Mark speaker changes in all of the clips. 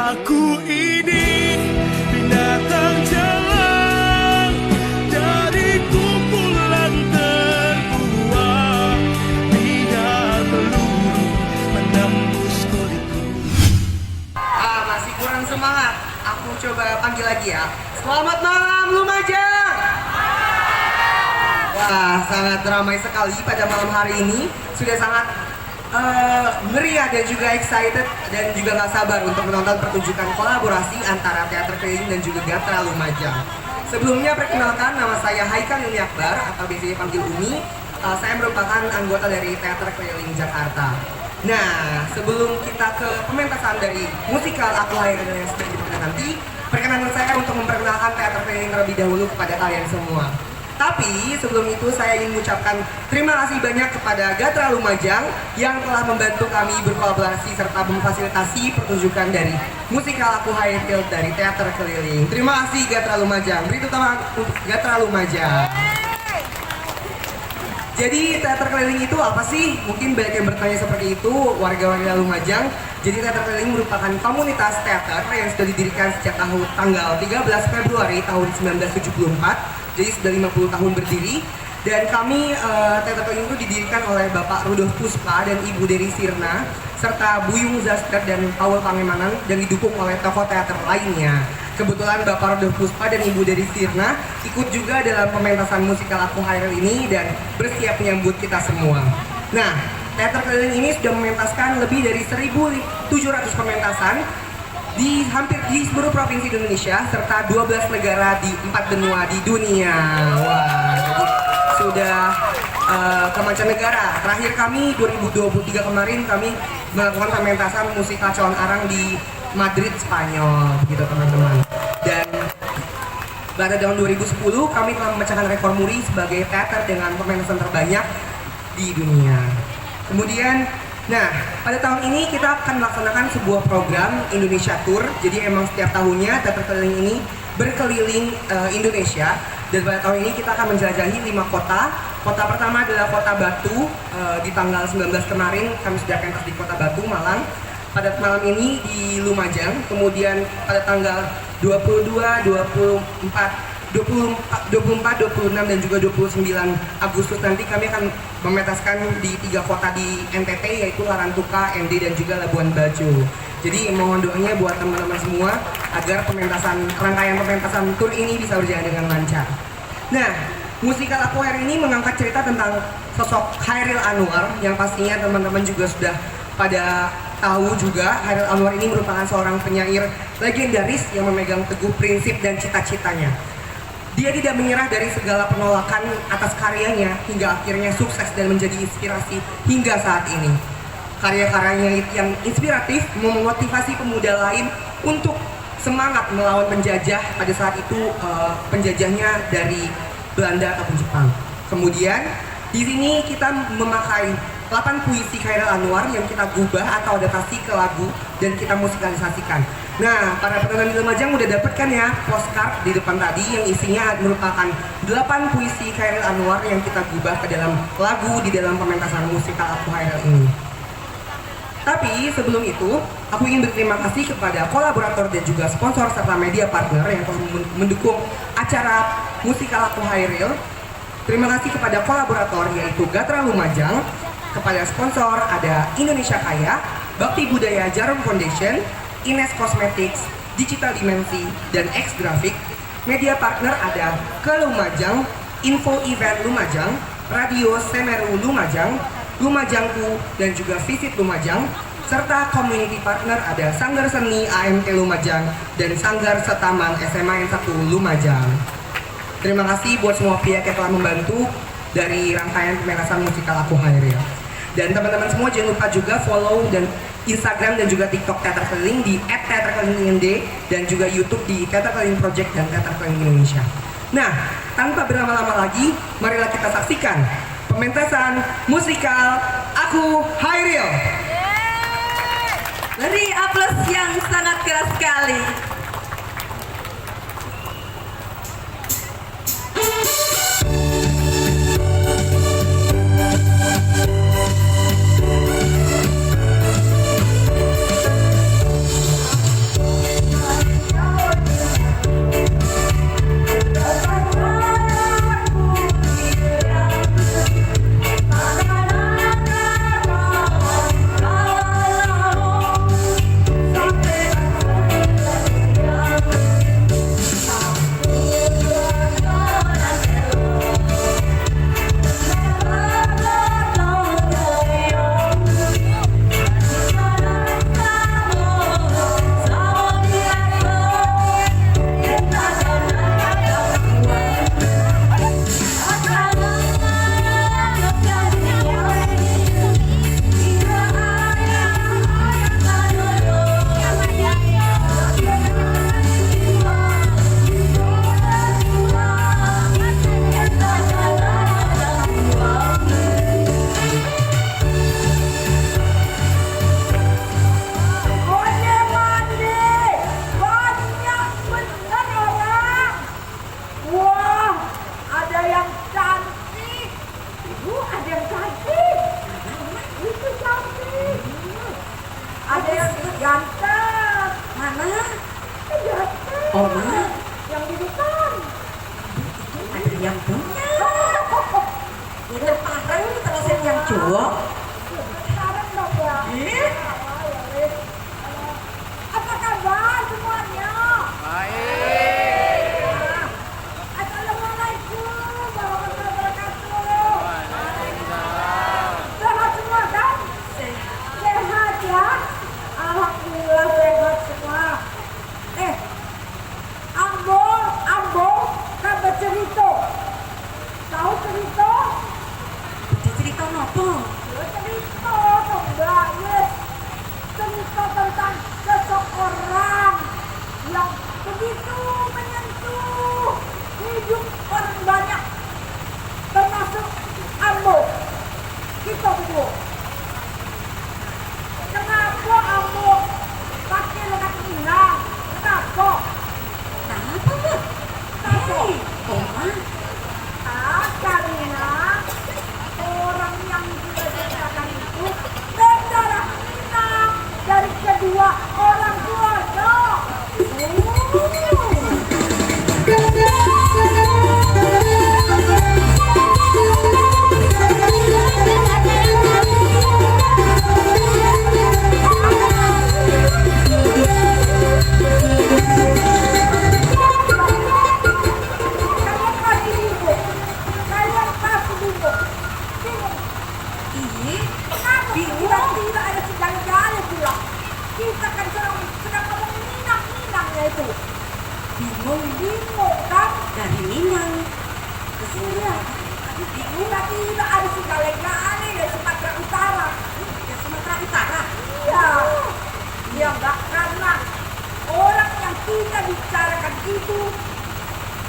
Speaker 1: Aku ini binatang jalan dari kumpulan terbuang, tidak peluru menembus kulitku.
Speaker 2: Masih kurang semangat. Aku coba panggil lagi ya. Selamat malam Lumajang. Wah, sangat ramai sekali pada malam hari ini. Sudah sangat meriah dan juga excited dan juga nggak sabar untuk menonton pertunjukan kolaborasi antara Teater Keliling dan juga Gatra Lumajang. Sebelumnya perkenalkan, nama saya Haikal Yuni Akbar atau biasanya panggil Umi. Saya merupakan anggota dari Teater Keliling Jakarta. Nah, sebelum kita ke pementasan dari musikal Aku Hairil yang sudah dimainkan nanti, perkenankan saya untuk memperkenalkan Teater Keliling terlebih dahulu kepada kalian semua. Tapi sebelum itu saya ingin mengucapkan terima kasih banyak kepada Gatra Lumajang yang telah membantu kami berkolaborasi serta memfasilitasi pertunjukan dari musikal Aku Hairil dari Teater Keliling. Terima kasih Gatra Lumajang. Beri tepuk tangan untuk Gatra Lumajang. Jadi Teater Keliling itu apa sih? Mungkin banyak yang bertanya seperti itu, warga-warga Lumajang. Jadi Teater Keliling merupakan komunitas teater yang sudah didirikan sejak tanggal 13 Februari tahun 1974. Jadi sudah 50 tahun berdiri. Dan kami Teater Keliling itu didirikan oleh Bapak Rudolf Puspa dan Ibu Dery Sirna serta Buyung Zastert dan Paul Pangemanan dan didukung oleh tokoh teater lainnya. Kebetulan Bapak Rudolf Puspa dan Ibu Dery Sirna ikut juga dalam pementasan musikal Aku Hairil ini dan bersiap menyambut kita semua. Nah, Teater Keliling ini sudah mementaskan lebih dari 1.700 pementasan di hampir di seluruh provinsi di Indonesia serta 12 negara di 4 benua di dunia. Wah, jadi sudah ke mancanegara. Terakhir kami 2023 kemarin kami melakukan pementasan musikal Cawan Arang di Madrid, Spanyol, begitu teman-teman. Dan pada tahun 2010 kami telah memecahkan rekor muri sebagai teater dengan pementasan terbanyak di dunia. Kemudian, nah pada tahun ini kita akan melaksanakan sebuah program Indonesia Tour. Jadi emang setiap tahunnya Teater Keliling ini berkeliling Indonesia. Dan pada tahun ini kita akan menjelajahi 5 kota. Kota pertama adalah Kota Batu. Di tanggal 19 kemarin kami sudah pentas di Kota Batu, Malang. Pada malam ini di Lumajang. Kemudian pada tanggal 22, 24, 26 dan juga 29 Agustus nanti kami akan mementaskan di 3 kota di NTT, yaitu Larantuka, ND dan juga Labuan Bajo. Jadi mohon doanya buat teman-teman semua agar rangkaian pementasan tour ini bisa berjalan dengan lancar. Nah, musikal Aku Hairil ini mengangkat cerita tentang sosok Hairil Anwar yang pastinya teman-teman juga sudah pada tahu juga. Hairil Anwar ini merupakan seorang penyair legendaris yang memegang teguh prinsip dan cita-citanya. Dia tidak menyerah dari segala penolakan atas karyanya hingga akhirnya sukses dan menjadi inspirasi hingga saat ini. Karya-karyanya yang inspiratif memotivasi pemuda lain untuk semangat melawan penjajah. Pada saat itu penjajahnya dari Belanda ataupun Jepang. Kemudian di sini kita memakai 8 puisi Hairil Anwar yang kita gubah atau adaptasi ke lagu dan kita musikalisasikan. Nah, para penonton di Lumajang udah dapet kan ya postcard di depan tadi yang isinya merupakan 8 puisi Hairil Anwar yang kita gubah ke dalam lagu di dalam pementasan musikal Aku Hairil ini. Tapi sebelum itu, aku ingin berterima kasih kepada kolaborator dan juga sponsor serta media partner yang telah mendukung acara musikal Aku Hairil. Terima kasih kepada kolaborator yaitu Gatra Lumajang, kepada sponsor ada Indonesia Kaya, Bakti Budaya Jarum Foundation, Ines Cosmetics, Digital Dimensi, dan X Graphic. Media partner ada Ke Lumajang, Info Event Lumajang, Radio Semeru Lumajang, Lumajangku, dan juga Visit Lumajang, serta community partner ada Sanggar Seni AMT Lumajang dan Sanggar Setaman SMA N1 Lumajang. Terima kasih buat semua pihak yang telah membantu dari rangkaian pementasan musikal Aku Hairil. Dan teman-teman semua jangan lupa juga follow dan Instagram dan juga TikTok Teater Keliling di @teaterkelilingnd dan juga YouTube di Teater Keliling Project dan Teater Keliling Indonesia. Nah, tanpa berlama-lama lagi, marilah kita saksikan pementasan musikal Aku Hairil.
Speaker 3: Beri aplaus yang sangat keras sekali.
Speaker 4: Ada yang ganteng.
Speaker 3: Mana?
Speaker 4: Ganteng.
Speaker 3: Oh, mana?
Speaker 4: Yang di depan.
Speaker 3: Ada yang punya. Ini parah ini kalau saya yang cowok.
Speaker 4: Sekarang dong ya.
Speaker 3: Ih,
Speaker 4: Apa kabar semuanya? Baik. Assalamualaikum warahmatullahi wabarakatuh. Sehat semua kan? Sehat ya? Alhamdulillah sehat semua. Ambo, kabar cerita. Tahu cerita?
Speaker 3: cerita apa?
Speaker 4: Cerita dong, Mbak. Yes. Cerita tentang seseorang yang begitu menyentuh hidup orang banyak, termasuk Ambo. Kita berdua. Kenapa Ambo pakai lengan hilang? Kenapa?
Speaker 3: Kenapa, Mbak? Hei, Oma.
Speaker 4: Karena orang yang kita ceritakan itu berdarah hitam dari kedua orang tuanya. Kalian pasti bingung.
Speaker 3: Iya,
Speaker 4: Kenapa tiba-tiba ada segala-galanya pula? Kita kan sedang ngomong minang-minangnya itu. Bingung kan?
Speaker 3: dari Minang.
Speaker 4: Iya. Tiba-tiba ada segala-galanya dari Sumatera Utara.
Speaker 3: Ya, Sumatera Utara.
Speaker 4: Iya. Ya enggak, karena orang yang kita bicarakan itu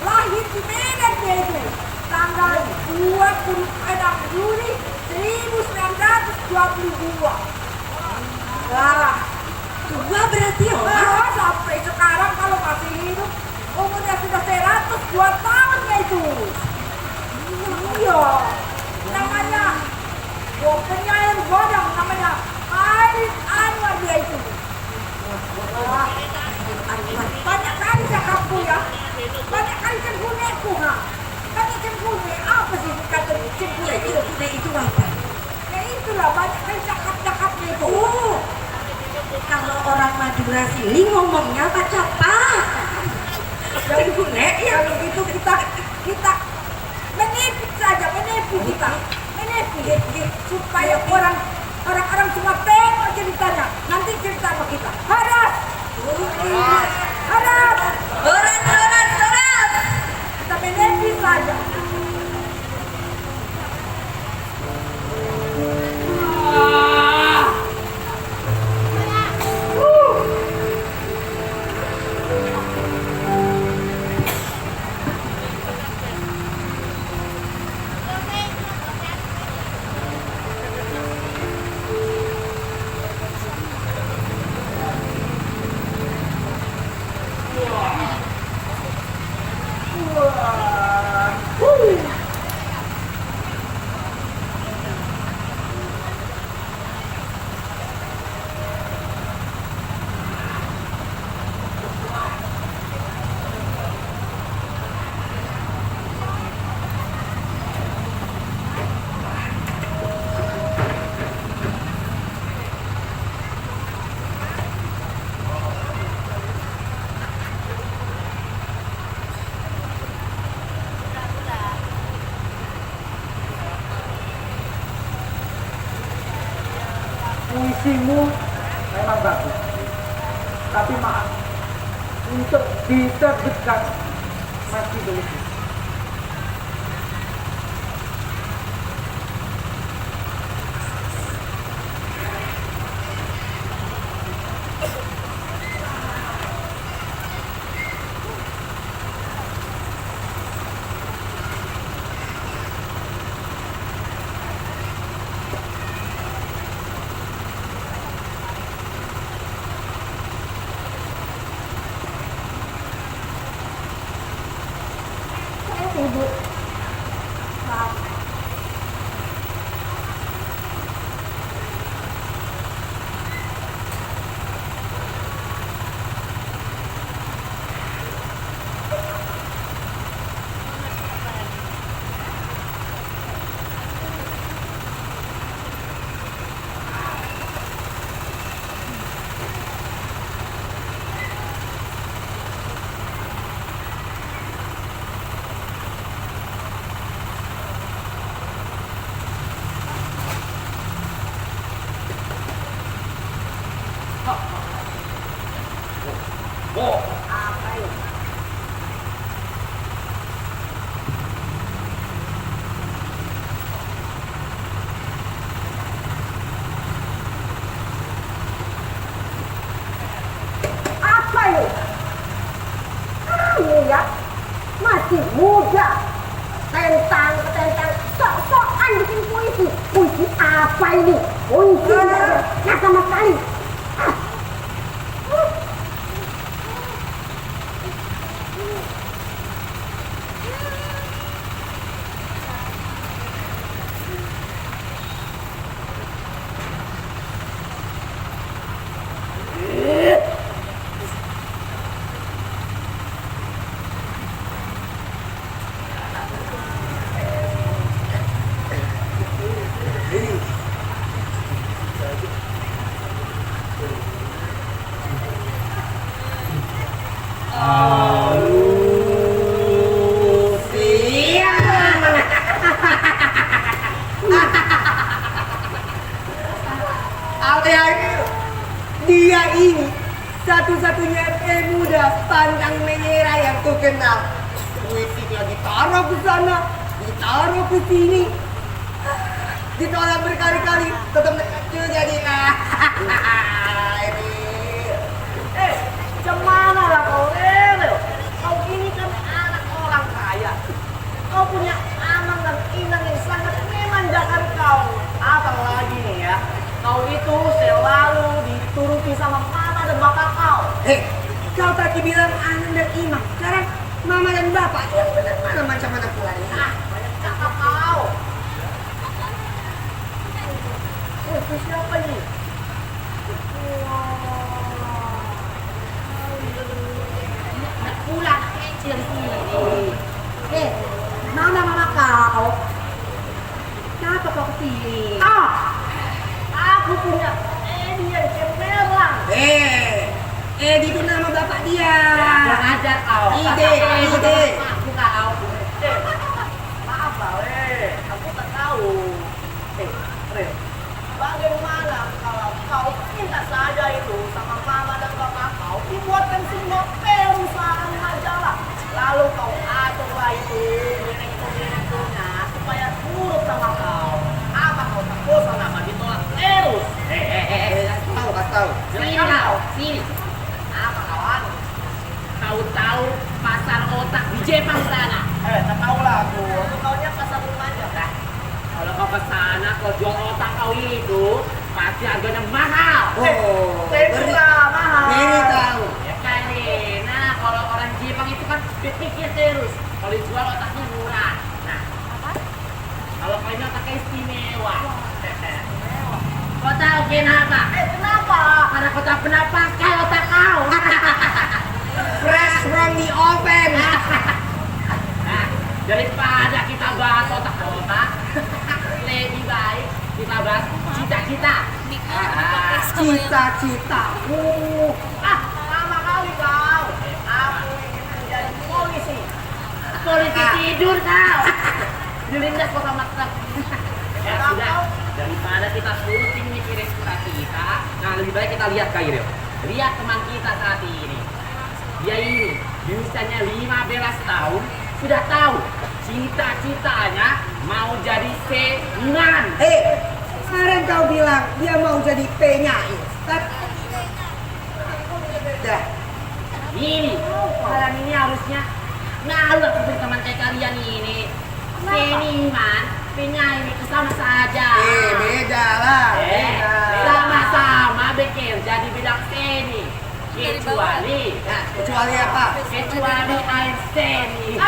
Speaker 4: lahir di Medan dia itu. Tanggal 26 Juli 1922. Wah,
Speaker 3: Tua berarti, Oma.
Speaker 4: sampai sekarang kalau masih hidup umurnya sudah 102 tahunnya itu. Iya, namanya penyair godang namanya Haris Anwar dia itu. Wah, banyak kali cakapku ya, banyak kali cengkuneku ha. Kami cengkune apa sih kata cengkune itu?
Speaker 3: Itu apa?
Speaker 4: Ya itulah banyak kali cakap-cakapnya itu.
Speaker 3: Oh, kalau orang Madura sini ngomongnya apa? Cengkune,
Speaker 4: Ya begitu kita menipis saja, menipis supaya orang-orang semua tengok ceritanya. Nanti cerita sama kita. Haras,
Speaker 3: Sorat.
Speaker 4: kita menipis saja.
Speaker 5: Puisimu memang bagus, tapi maaf, untuk diterbitkan masih belum bisa.
Speaker 2: Dia ini satu-satunya pemuda pandang menyerah yang ku kenal. Puisinya ditaruh ke sana, ditaruh ke sini, ditolak berkali-kali, tetap dekat juga dia.
Speaker 3: Cemana lah kau Eril? Kau ini kan anak orang kaya. Kau punya anak dan inang yang sangat memanjakan kau. Apalagi nih ya, kau itu selalu dituruti sama mama dan bapak kau.
Speaker 2: Kau tadi bilang anak dan imam, sekarang mama dan bapak yang benar mana macam mana pula ini?
Speaker 3: Banyak cakap kau. Itu siapa nih? Nak pulang kecil sini. Mama kau. Kenapa kau kesini? Aku punya Edi yang cemerlang.
Speaker 2: Edi itu nama bapak dia.
Speaker 3: Kurang ajar kau.
Speaker 2: Ide.
Speaker 3: Aku kau. Maaf lah, aku tak tahu. Rel, bagaimana kalau kau minta saja itu sama mama dan bapak kau dibuatkan semua perusahaan majalah. Lalu kau aturlah itu direktur-direkturnya supaya turut sama kau. Apa kau tak bosan apa ditolak terus?
Speaker 2: Kasih tahu.
Speaker 3: Sini kau, sini. Apa kawan? Kau tahu pasar otak di Jepang sana? Tak tahu lah aku. Aku taunya pasar remaja. Nah, kalau kau ke sana, kau jual otak kau itu pasti harganya mahal.
Speaker 2: Beri
Speaker 3: mahal.
Speaker 2: Beri tahu.
Speaker 3: Ya kali. Nah, kalau orang Jepang itu kan berpikir terus. Kalau dijual otaknya murah. Nah, kalau kau ini otaknya istimewa. Kau tahu kenapa? Kenapa? Karena kau tak pernah pakai otak kau.
Speaker 2: Fresh from the oven.
Speaker 3: Nah, daripada kita bahas otak-otak, lebih baik kita bahas cita-cita.
Speaker 2: Cita-citaku.
Speaker 3: Lama kali kau. Aku ingin menjadi polisi. Polisi tidur kau. Dilindas kau sama tetap. Ya sudah, daripada kita pusing mikirin cita-cita, nah lebih baik kita lihat Kak Iril. Lihat teman kita saat ini. Dia ini di usianya 15 tahun sudah tahu cita-citanya mau jadi seniman.
Speaker 2: Kemarin kau bilang dia mau jadi penyair. Dah.
Speaker 3: Ini, kalian ini harusnya ngalah seperti teman kayak kalian ini. Seniman, penyair itu sama saja.
Speaker 2: Beda lah.
Speaker 3: Sama-sama bekerja di bidang seni. Kecuali
Speaker 2: apa?
Speaker 3: Kecuali air seni.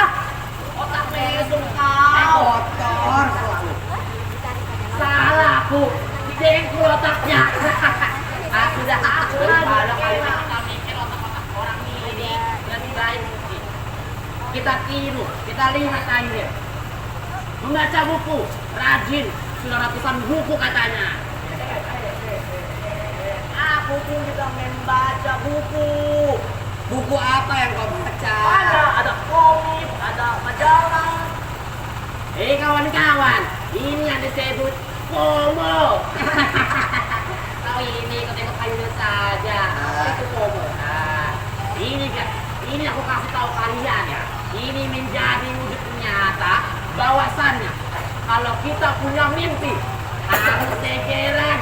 Speaker 3: Otak mesum kau.
Speaker 2: Kotor selalu.
Speaker 3: Salah aku. Dengkul otaknya. Sudah aku daripada kalian kita mikir otak-otak orang ini. Lebih baik mungkin kita tiru, kita lihat aja. Membaca buku, rajin, sudah ratusan buku katanya. Aku pun juga membaca buku.
Speaker 2: Buku apa yang kau baca?
Speaker 3: Ada komik, ada majalah. Kawan-kawan, ini yang disebut FOMO. Tahu ini, kau tengok kayu saja. Itu FOMO. Ini aku kasih tahu kalian ya. Ini menjadi wujud nyata bahwasannya kalau kita punya mimpi harus segera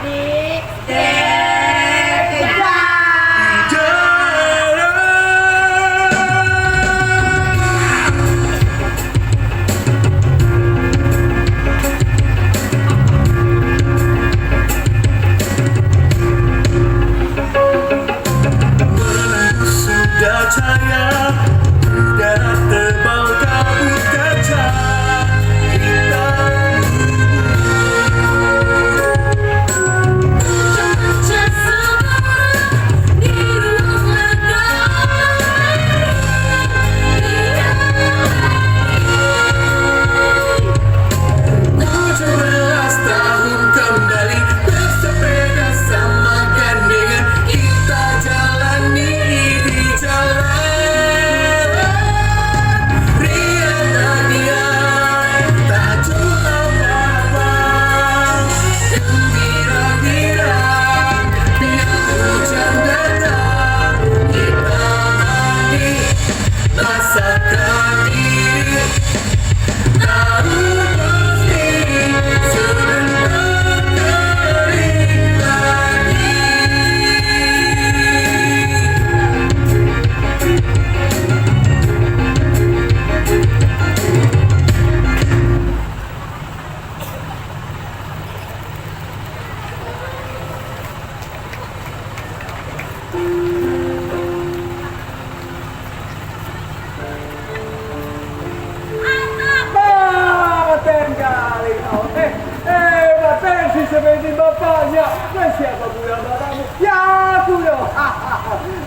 Speaker 1: Sudah cahaya, tidak tebal kabut kaca. Kita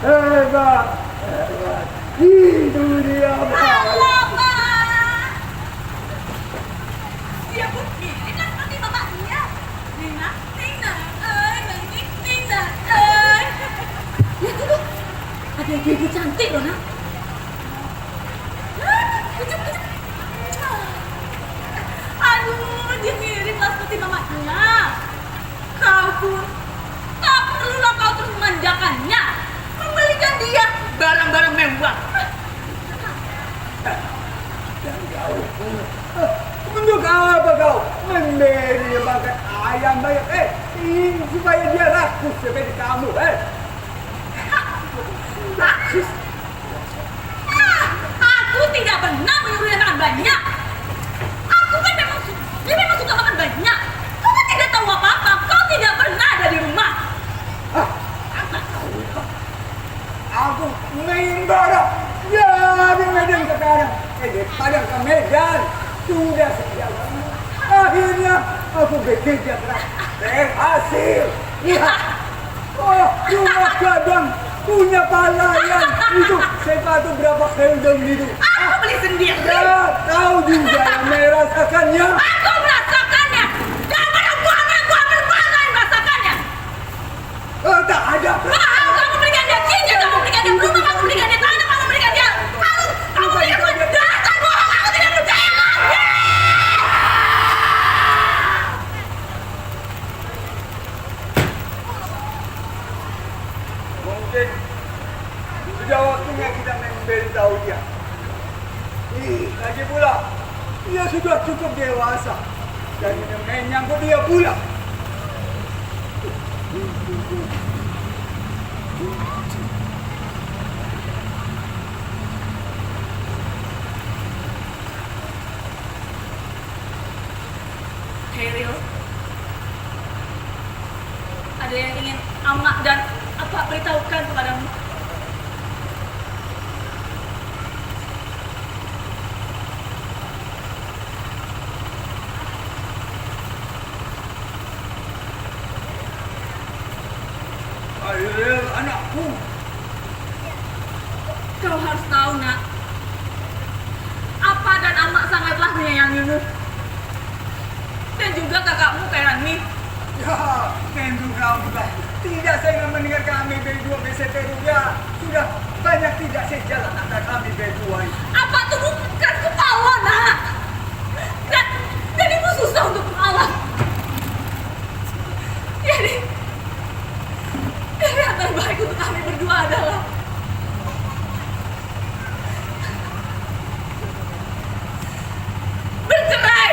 Speaker 5: Hebat. Hebat. Itu dia, Pak.
Speaker 4: Alamak! Dia begini kan seperti bapaknya. Nina, Nina, Nina, lihat itu, ada ibu cantik loh, nak. Aduh, dia mirip lah seperti mamanya. Kau pun, tak perlulah kau terus memanjakannya. Membelikan dia barang-barang mewah.
Speaker 5: Dan kau, untuk apa kau memberi dia makan ayam banyak? Ini supaya dia rakus seperti kamu,
Speaker 4: Rakus. Aku tidak pernah menyuruh dia makan banyak. Aku kan dia memang suka makan banyak. Kau kan tidak tahu apa-apa. Kau tidak pernah ada di rumah.
Speaker 5: Aku main barang dari Medan sekarang. Daripada ke Medan sudah sejak lama. Akhirnya aku bekerja keras berhasil. Lihat, cuma kadang punya palayan itu sepatu berapa keldem itu.
Speaker 4: Aku beli sendiri.
Speaker 5: Ya, kau juga yang merasakannya.
Speaker 4: Aku merasakannya. Dan aku akan merasakannya.
Speaker 5: Tak ada.
Speaker 4: Kamu berikan dia cincin, kamu berikan dia rumah, kamu berikan dia tanah, kamu berikan dia kamu berikan dia dasar bohong, aku tidak percaya lagi.
Speaker 5: Mungkin sudah waktunya kita memberitahu dia. Lagi pula, dia sudah cukup dewasa dan menyangkut dia pula.
Speaker 4: Heril, ada yang ingin Amak dan apa beritahukan kepadamu?
Speaker 5: Ariel, anakku.
Speaker 4: Kau harus tahu, nak. Apa dan Amak sangatlah menyayangimu. Dan juga kakakmu, Kairani.
Speaker 5: Ya, tentu kau juga tidak sayang mendengar kami berdua berseteru. Ya, sudah banyak tidak sejalan antara kami berdua ini.
Speaker 4: Apa tuh bukan kepala, nak? Dan ibu susah untuk mengalah. Jadi yang terbaik untuk kami berdua adalah bercerai.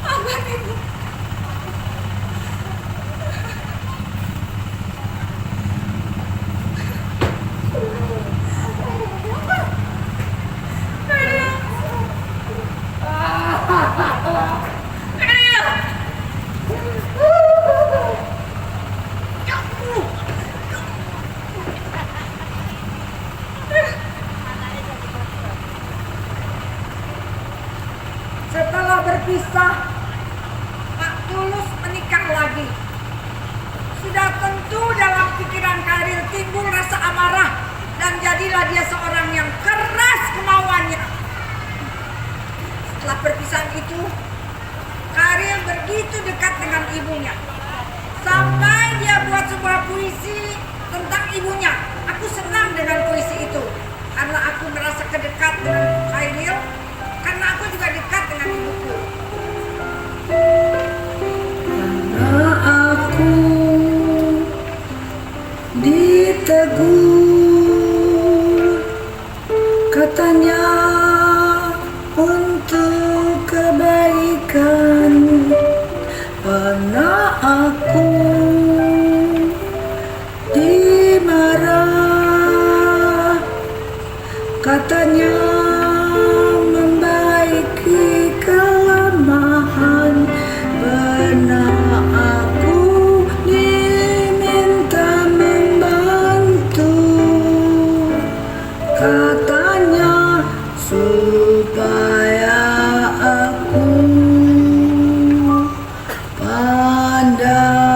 Speaker 4: Maafkan ibu. Setelah berpisah, Pak Tulus menikah lagi. Sudah tentu dalam pikiran Kairil timbul rasa amarah dan jadilah dia seorang yang keras kemauannya. Setelah perpisahan itu, Kairil begitu dekat dengan ibunya. Sampai dia buat sebuah puisi tentang ibunya. Aku senang dengan puisi itu karena aku merasa kedekat dengan Kairil. Karena aku juga dekat dengan ibuku.
Speaker 6: Karena aku ditegur, katanya untuk kebaikan. Karena aku dimarah, katanya membaiki kelemahan. Pernah aku diminta membantu, katanya supaya aku pandai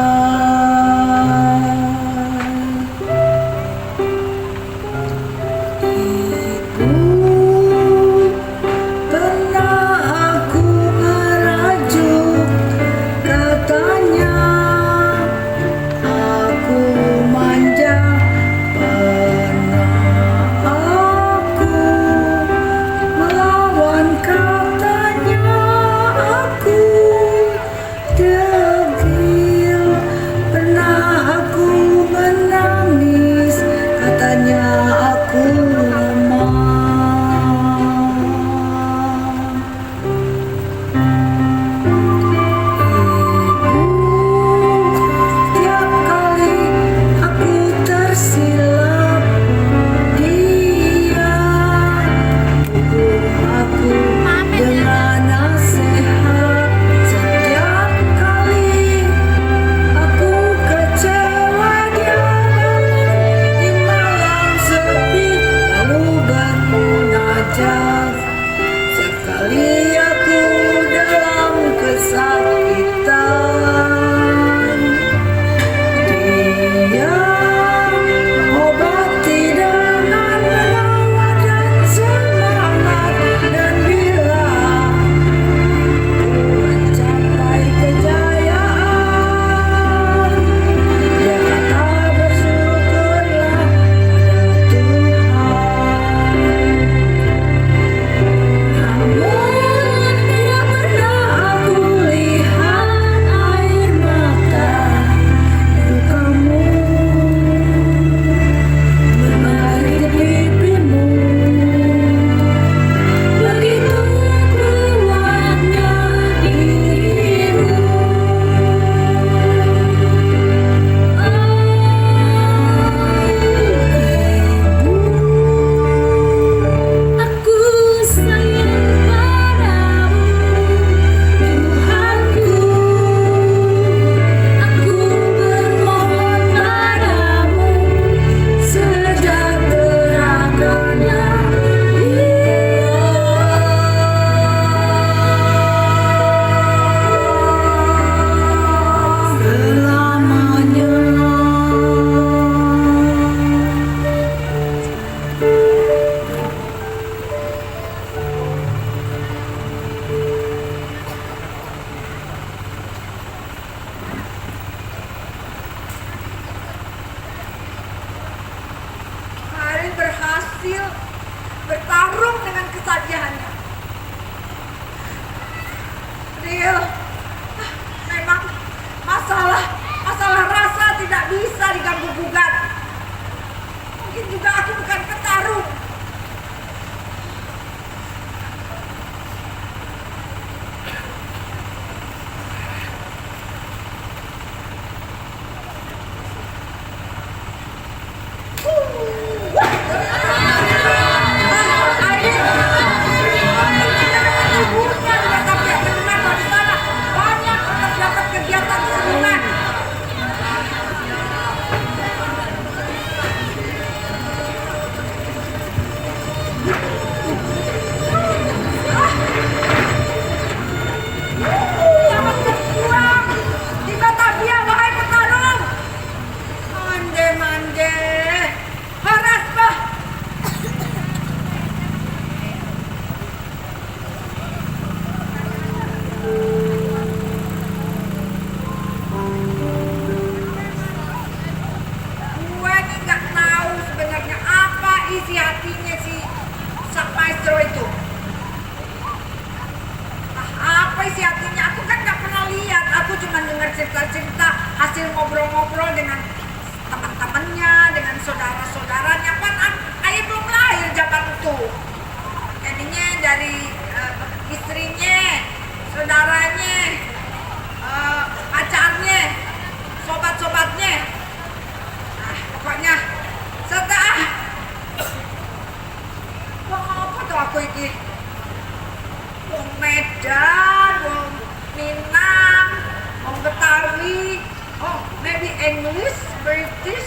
Speaker 4: English, British.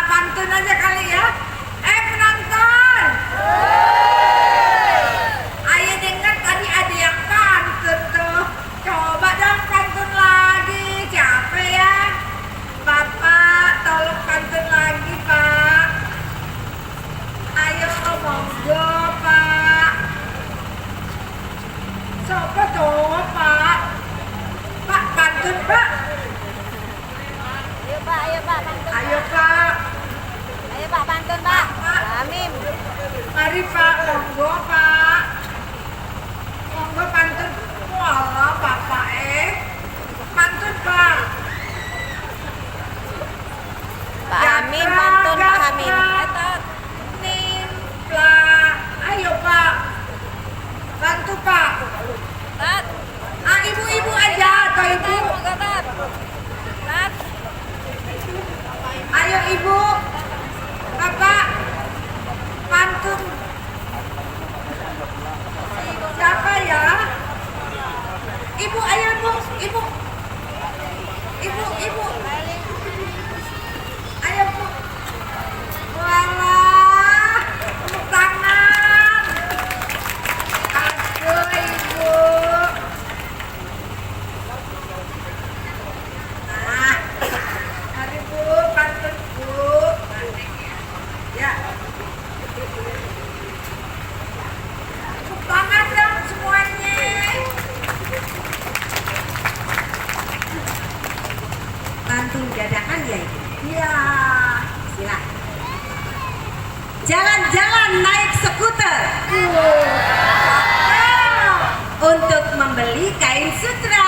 Speaker 4: Pantun aja kali ya. Penonton. Ayo dengar tadi ada yang pantun tuh. Coba dong pantun lagi. Siapa ya? Bapak, tolong pantun lagi, Pak. Ayo monggo, Pak. Siapa tuh, Pak? Pak, pantun, Pak.
Speaker 3: Ayo Pak, pantun.
Speaker 4: Ayo, Pak.
Speaker 3: Ayo Pak, pantun Pak.
Speaker 4: Pak.
Speaker 3: Amin.
Speaker 4: Mari, Pak. Monggo, Pak. Monggo pantun. Walah, Bapak pantun, Pak.
Speaker 3: Pak Amin, pantun Pak Amin.
Speaker 4: Etot. Nimpla. Ayo, Pak. Bantu, Pak.
Speaker 3: Tat.
Speaker 4: Ibu-ibu aja atau ibu.
Speaker 3: Tat. Tat.
Speaker 4: Ayo, Ibu. Bapak. Pantun. Siapa ya? Ibu, ayo, Ibu. Ibu. Ibu. Ayo, Bu. Walah. Tepuk tangan. Aduh, Ibu. Nah, mari Bu, pantun Bu. Ya. Tepuk tangan dong semuanya.
Speaker 6: Pantun dadakan ya Ibu?
Speaker 4: Ya.
Speaker 6: Silakan. Jalan-jalan naik skuter untuk membeli kain sutra.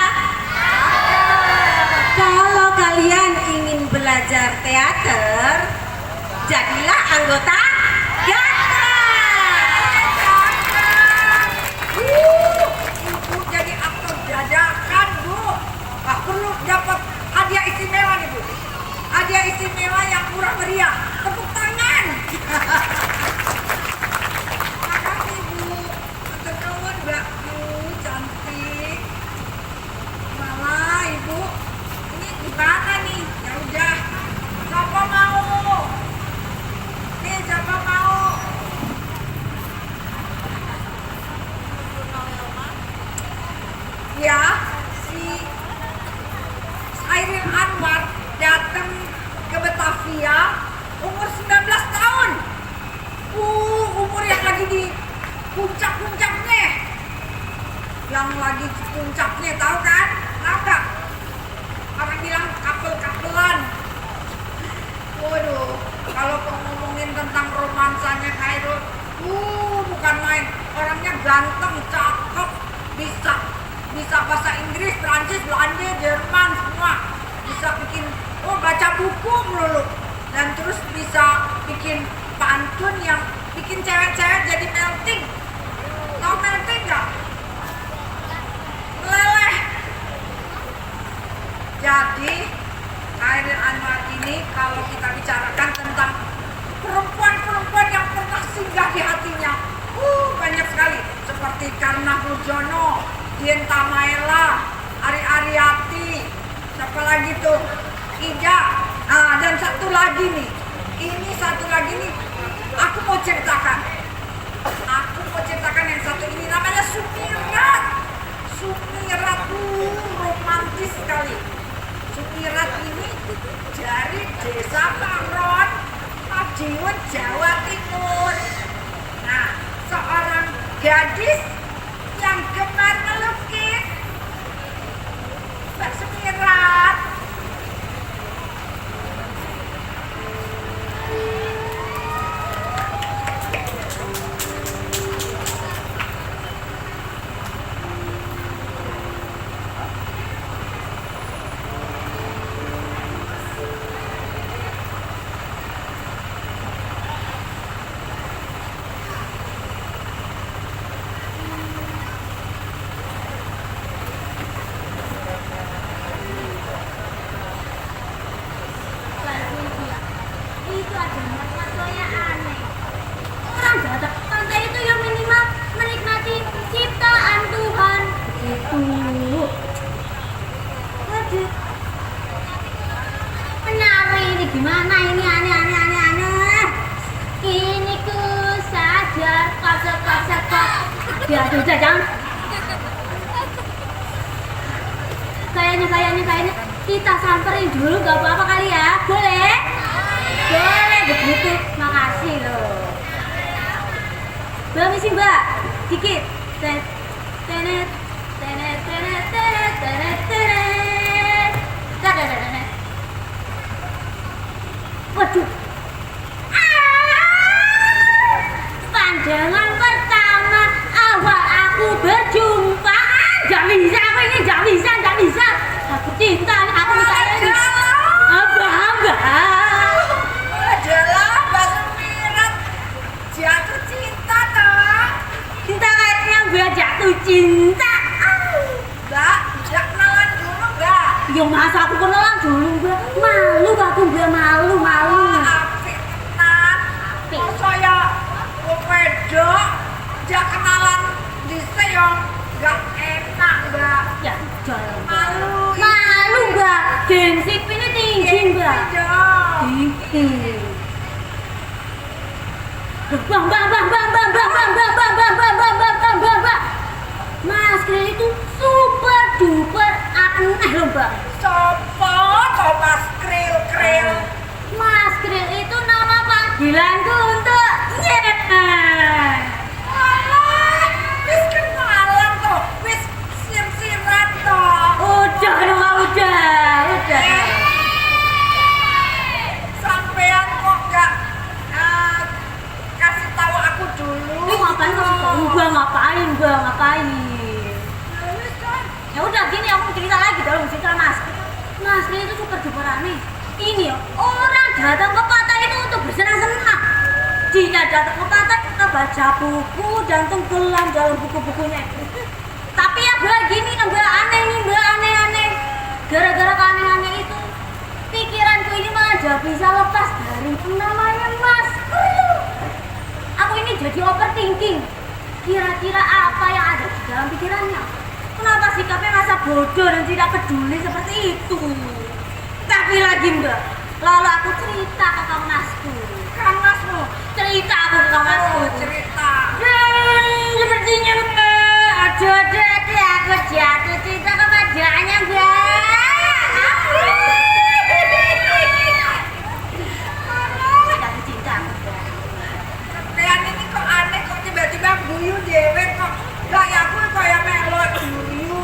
Speaker 6: Kalau kalian ingin belajar teater, jadilah anggota Gatra.
Speaker 4: Ibu jadi aktor dadakan, Bu. Gak perlu dapat hadiah istimewa nih, Bu. Hadiah istimewa yang murah meriah. Tepuk tangan. Makasih, Bu. Matur nuwun, Mbak Bu. Cantik. Malah, Ibu. Ini gimana nih? Ya udah. Siapa mau? Nih, siapa mau? Ya, si Chairil Anwar datang ke Batavia umur 19 tahun. Umur yang lagi di puncak-puncaknya. Yang lagi di puncaknya, tahu kan? Tahu nggak? Orang bilang kapel-kapelan. Waduh, kalau ngomongin tentang romansanya Chairil, bukan main. Orangnya ganteng, cakep, bisa bahasa Inggris, Prancis, Belanda, Jerman, semua. Bisa bikin, baca buku melulu. Dan terus bisa bikin pantun yang bikin cewek-cewek jadi melting. Tahu melting nggak? Meleleh. Jadi, Chairil Anwar ini kalau kita bicarakan tentang perempuan-perempuan yang pernah singgah di hatinya, banyak sekali. Seperti Karna Budjono, Dian Tamaela, Ari Ariati, siapa lagi tuh? Ida. Dan satu lagi nih. Ini satu lagi nih. Aku mau ceritakan yang satu ini namanya Sumirat. Sumirat tuh romantis sekali. Sumirat ini dari Desa Paron, Madiun, Jawa Timur. Nah, seorang gadis yang gemar melukis. Mbak Sumirat.
Speaker 3: udah jangan. Kayaknya kita samperin dulu gak apa-apa kali ya, boleh? Boleh begitu, makasih loh. Permisi mbak, dikit. Tenet. Waduh. Pandangan pertama awal aku berjumpa. Gak bisa. Aku cinta, aku sayang. Hamba.
Speaker 4: Adalah Mbak Semirat jatuh cinta toh.
Speaker 3: Cinta kayaknya mbak jatuh cinta.
Speaker 4: Mbak, tidak kenalan dulu Mbak.
Speaker 3: Ya masa aku kenalan dulu mbak. Malu aku mbak, malu.
Speaker 4: Apik tenan. Kok saya wedok jak kenalan dhisik yo gak enak Mbak.
Speaker 3: Ya jangan.
Speaker 4: Malu
Speaker 3: Mbak. Gengsi ini tinggi mbak. Tinggi. Bang. Mas Kril itu super duper aneh loh mbak.
Speaker 4: Sopo toh Mas Kril?
Speaker 3: Mas Kril itu nama panggilanku untuk
Speaker 4: Alah, wis kenalan toh, wis sir-siran toh.
Speaker 3: Udah.
Speaker 4: Sampean kok gak kasih tahu aku dulu.
Speaker 3: Ngapain kamu tahu? Ngapain?
Speaker 4: Ya wis kan.
Speaker 3: Ya udah gini aku cerita lagi dalam cerita Mas Kril itu super duper aneh. Ini ya, orang datang ke pantai itu untuk bersenang-senang. Jika datang ke pantai kita baca buku dan tenggelam dalam buku-bukunya itu. Tapi ya begini mbak aneh. Gara-gara keanehannya itu pikiranku ini malah bisa lepas dari namanya Mas Kril. Aku ini jadi overthinking. Kira-kira apa yang ada di dalam pikirannya? Kenapa sikapnya masa bodoh dan tidak peduli seperti itu? Tapi lagi mbak, lalu aku cerita ke Kang Masku.
Speaker 4: Kang Masmu.
Speaker 3: Cerita aku ke Kang Masku.
Speaker 4: Cerita.
Speaker 3: Sepertinya mbak, ada aku jatuh cinta kepadanya mbak. Jatuh cinta mbak.
Speaker 4: Sampean ini kok aneh kok tiba-tiba guyu dhewe kok. Gayaku kayak melo guyu.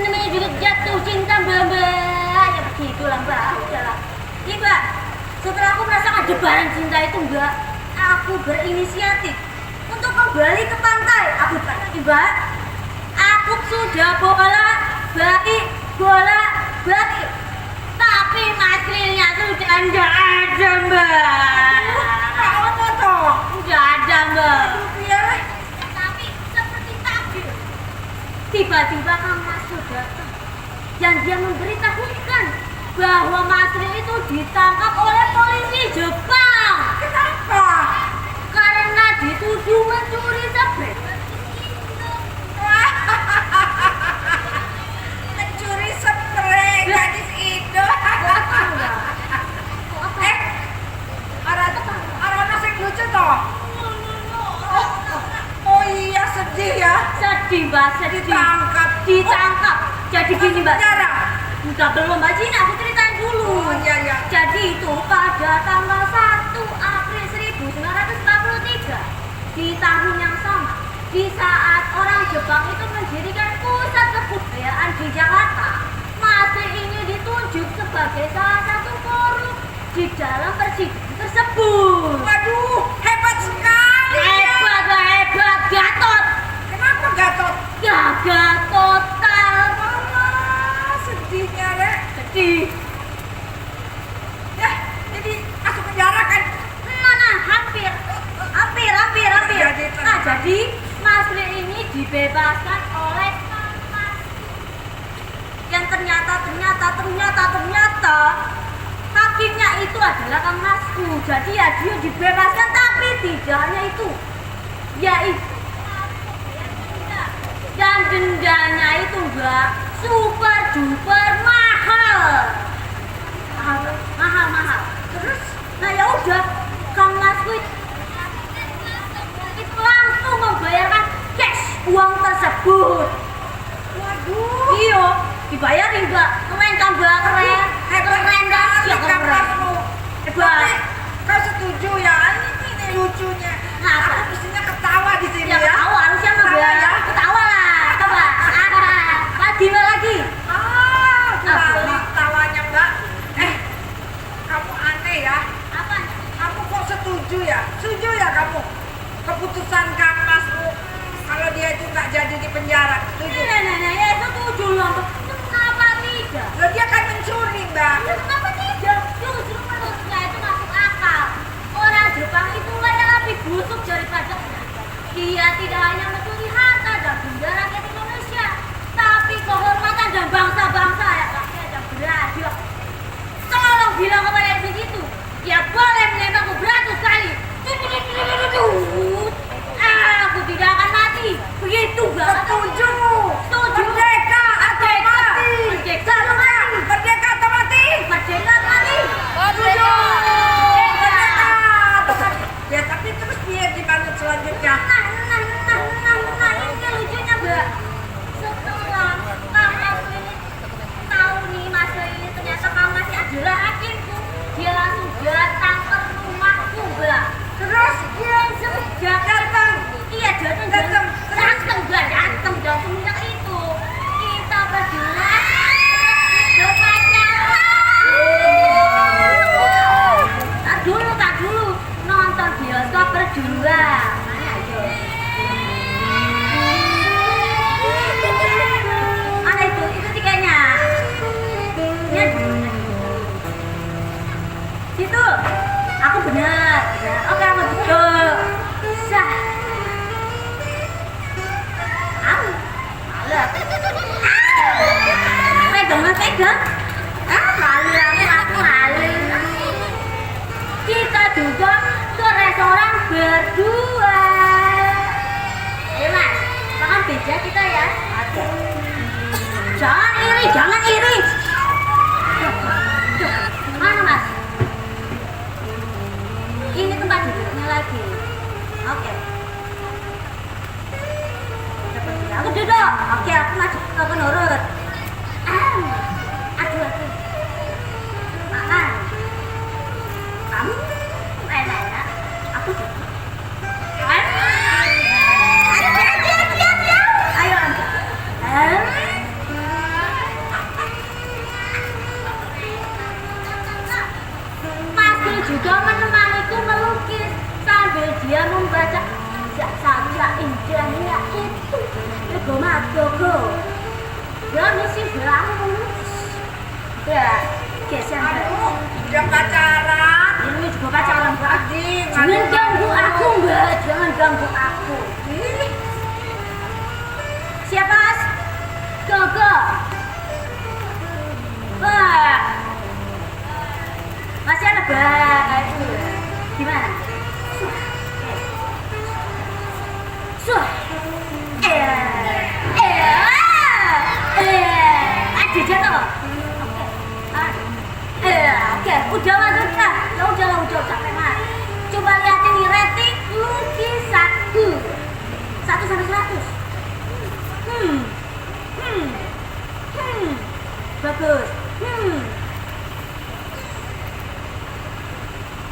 Speaker 3: Namanya juga jatuh cinta mbak. Ya begitulah mbak, udahlah. Ini mbak, setelah aku merasakan debaran cinta itu mbak, aku berinisiatif untuk kembali ke pantai. Aku tanya mbak, aku sudah bolak-balik, tapi Mas Krilnya sudah enggak ada mbak.
Speaker 4: Apa toh?
Speaker 3: Enggak ada mbak.
Speaker 4: Biar
Speaker 3: Tapi seperti takdir, tiba-tiba Kang Mas datang dan dia memberitahukan bahwa Mas Kril itu ditangkap oleh polisi Jepang
Speaker 4: kenapa?
Speaker 3: karena dituduh mencuri spray.
Speaker 4: Mencuri spray gadis itu. Arana sing lucu toh. Oh iya sedih ya.
Speaker 3: Sedih mbak, sedih. Ditangkap. Jadi gini mbak.
Speaker 4: Penjara.
Speaker 3: Enggak belum mbak Cina, aku ceritain dulu.
Speaker 4: Oh iya.
Speaker 3: Jadi itu pada tanggal 1 April 1943 di tahun yang sama, di saat orang Jepang itu mendirikan pusat kebudayaan di Jakarta, Mas Kril ini ditunjuk sebagai salah satu forum di dalam persidangan tersebut.
Speaker 4: Waduh, hebat sekali.
Speaker 3: Hebat, Gatot.
Speaker 4: Kenapa Gatot?
Speaker 3: Gagal total.
Speaker 4: Alah, sedihnya Rek.
Speaker 3: Sedih.
Speaker 4: Ya, jadi masuk penjara kan?
Speaker 3: Mana? Hampir. Nah, jadi Mas Kril ini dibebaskan oleh Kang Mas. Yang ternyata hakimnya itu adalah Kang Masku. Jadi ya dia dibebaskan, tapi tidak hanya itu, yaitu dan dendanya itu mbak super duper mahal. Terus nah ya udah Kang Masku itu langsung membayarkan cash uang
Speaker 6: Mbak. Keren kan, Mbak? Keren.
Speaker 4: Hebat
Speaker 6: Keren kan?
Speaker 4: sekali
Speaker 6: Ya, keren.
Speaker 4: kampasmu.
Speaker 6: Hebat.
Speaker 4: Tapi kau setuju ya? Ini lucunya.
Speaker 6: Apa?
Speaker 4: Aku mestinya ketawa di sini
Speaker 6: Ya,
Speaker 4: ya.
Speaker 6: ketawa harusnya mah,
Speaker 4: Ketawa
Speaker 6: Mbak.
Speaker 4: ya.
Speaker 6: Ketawa lah. Coba. Lagi, Mbak, lagi.
Speaker 4: Kembali tawanya Mbak. Kamu aneh ya.
Speaker 6: Apa?
Speaker 4: Kamu kok setuju ya? Setuju ya kamu? Keputusan kampasmu kalau dia itu nggak jadi di penjara. Setuju?
Speaker 6: Nah, ya setuju loh, Mbak. Kenapa tidak?
Speaker 4: Loh, dia kan mencuri Mbak.
Speaker 6: Ya, kenapa tidak? Justru menurut saya itu masuk akal. Orang Jepang itu yang lebih busuk daripada dia tidak hanya mencuri harta dan benda rakyat Indonesia, tapi kehormatan dan bangsa-bangsa yang rakyat yang beradab. Tolong bilang kepada begitu, dia boleh menembakku beratus kali. Aku tidak akan mati. Begitu banget.
Speaker 4: Setuju.
Speaker 6: Setuju.
Speaker 4: Merdeka atau mati.
Speaker 6: Merdeka atau mati.
Speaker 4: Merdeka atau mati.
Speaker 6: Merdeka atau mati.
Speaker 4: Setuju.
Speaker 6: Merdeka.
Speaker 4: Merdeka atau mati. Ya tapi terus dia gimana selanjutnya?
Speaker 6: Nah, ini lucunya, Mbak. Setelah Mas ini tahu nih Mas ini ternyata Mas adalah hakimku, dia langsung datang ke rumahku, Mbak. Terus dia sejak datang, iya datang, Mbak, datang dan semenjak itu kita berdua berpacaran. Tak dulu nonton bioskop berdua. Mana itu tiketnya. Situ, aku benar. Oke, aku betul. Sah. Aku malah. Pegang. Aku malu. Kita duduk ke restoran berdua. Ayo Mas, makan beja kita ya. Oke. Jangan iri. Mana Mas? Ini tempat duduknya lagi. Oke. Aku duduk. Oke, aku maju. Aku nurut. Aduh. Makan. Kamu enak. Aku duduk. Ayo angkat. Masih juga menemaniku melukis sambil dia membaca sajak indahnya itu. Go. Dia mesti berlalu. Ya, geser.
Speaker 4: Aduh, dia pacaran.
Speaker 6: Ini juga pacaran Mbak.
Speaker 4: Adik,
Speaker 6: Jangan ganggu aku Mbak, jangan ganggu aku. Siapa Mas? Gogo. Wah. Masih ada Mbak. Gimana? Suh. Aja jatuh. Oke, udah masuk kan? Ya udah capek Mas. Coba lihat ini rating lukisanku 1 sampai 100. Bagus.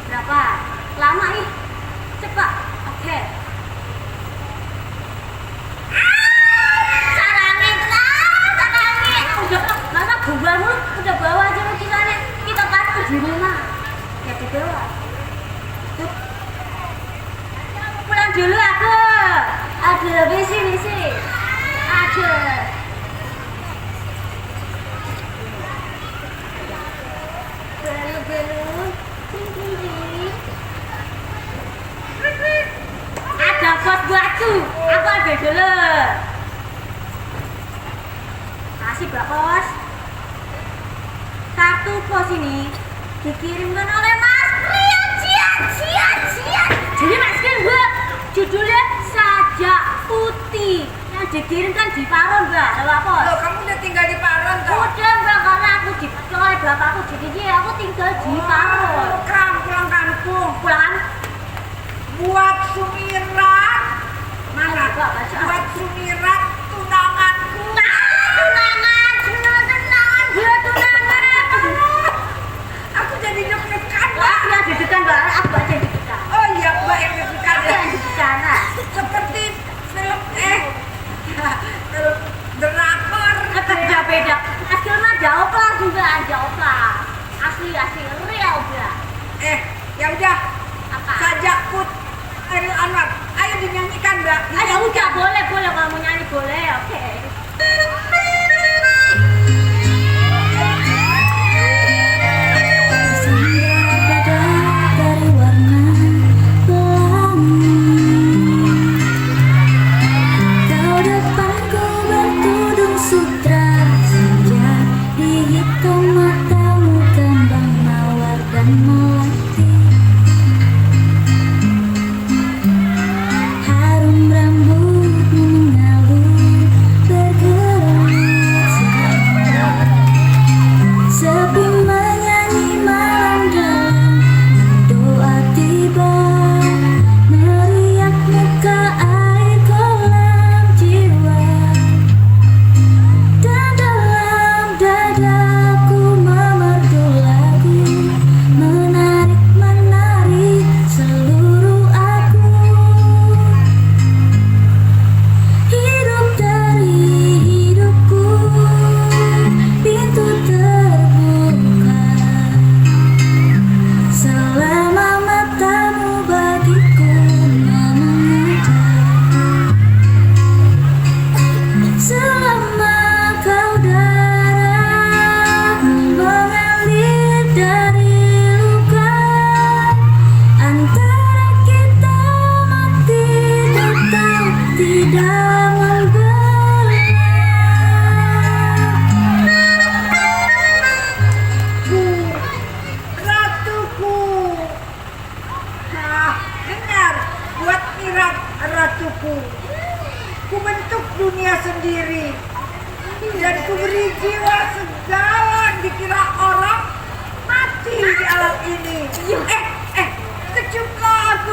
Speaker 6: Berapa? Lama nih. Cepat. Oke. Sarangin. Udah, masa bubar mulu? Udah bawa aja lukisannya. Kita pasti di rumah. Ya di bawah. Pulang dulu aku. Ada misi. Ada. Belu. Ada pot batu. Aku ambil dulu. Kasih Mbak Pos. Kartu pos ini dikirimkan oleh Mas Rian. Jadi Mas Rian Mbak, judulnya Sajak Putih yang dikirimkan di Paron Mbak. Lewat pos.
Speaker 4: Loh, kamu udah tinggal di Paron toh?
Speaker 6: Udah Mbak, karena aku dipakai oleh bapakku. Jadi aku tinggal di Paron.
Speaker 4: Pulang kampung.
Speaker 6: Pulang
Speaker 4: Buat Sumirat. Mana?
Speaker 6: Mbak, baca.
Speaker 4: Buat Sumirat tunanganku.
Speaker 6: tunangan. aja opa. Asli real bra.
Speaker 4: Ya udah.
Speaker 6: Apa?
Speaker 4: Sajak Put Ariel Anwar. Ayo dinyanyikan, Mbak.
Speaker 6: Ayo udah boleh kalau mau nyanyi boleh, oke.
Speaker 7: Dari warna pelangi, kau depanku bertudung sutra senja, di hitam matamu kembang mawar dan melati, harum rambutmu mengalun bergerak sepi menyanyi malam dalam doa tiba, meriak muka air kolam jiwa, dan dalam dadaku memerdu lagu, menarik seluruh aku. Hidup dari hidupku, pintu terbuka, selama matamu bagiku mengajar, selama kau darah mengalir dari luka, antara kita mati tetap tidak membelah.
Speaker 4: Ratuku. Nah, dengar, buat kirap ratuku. Ku bentuk dunia sendiri dan ku beri jiwa segala dikira orang mati di alam ini. Kecuplah aku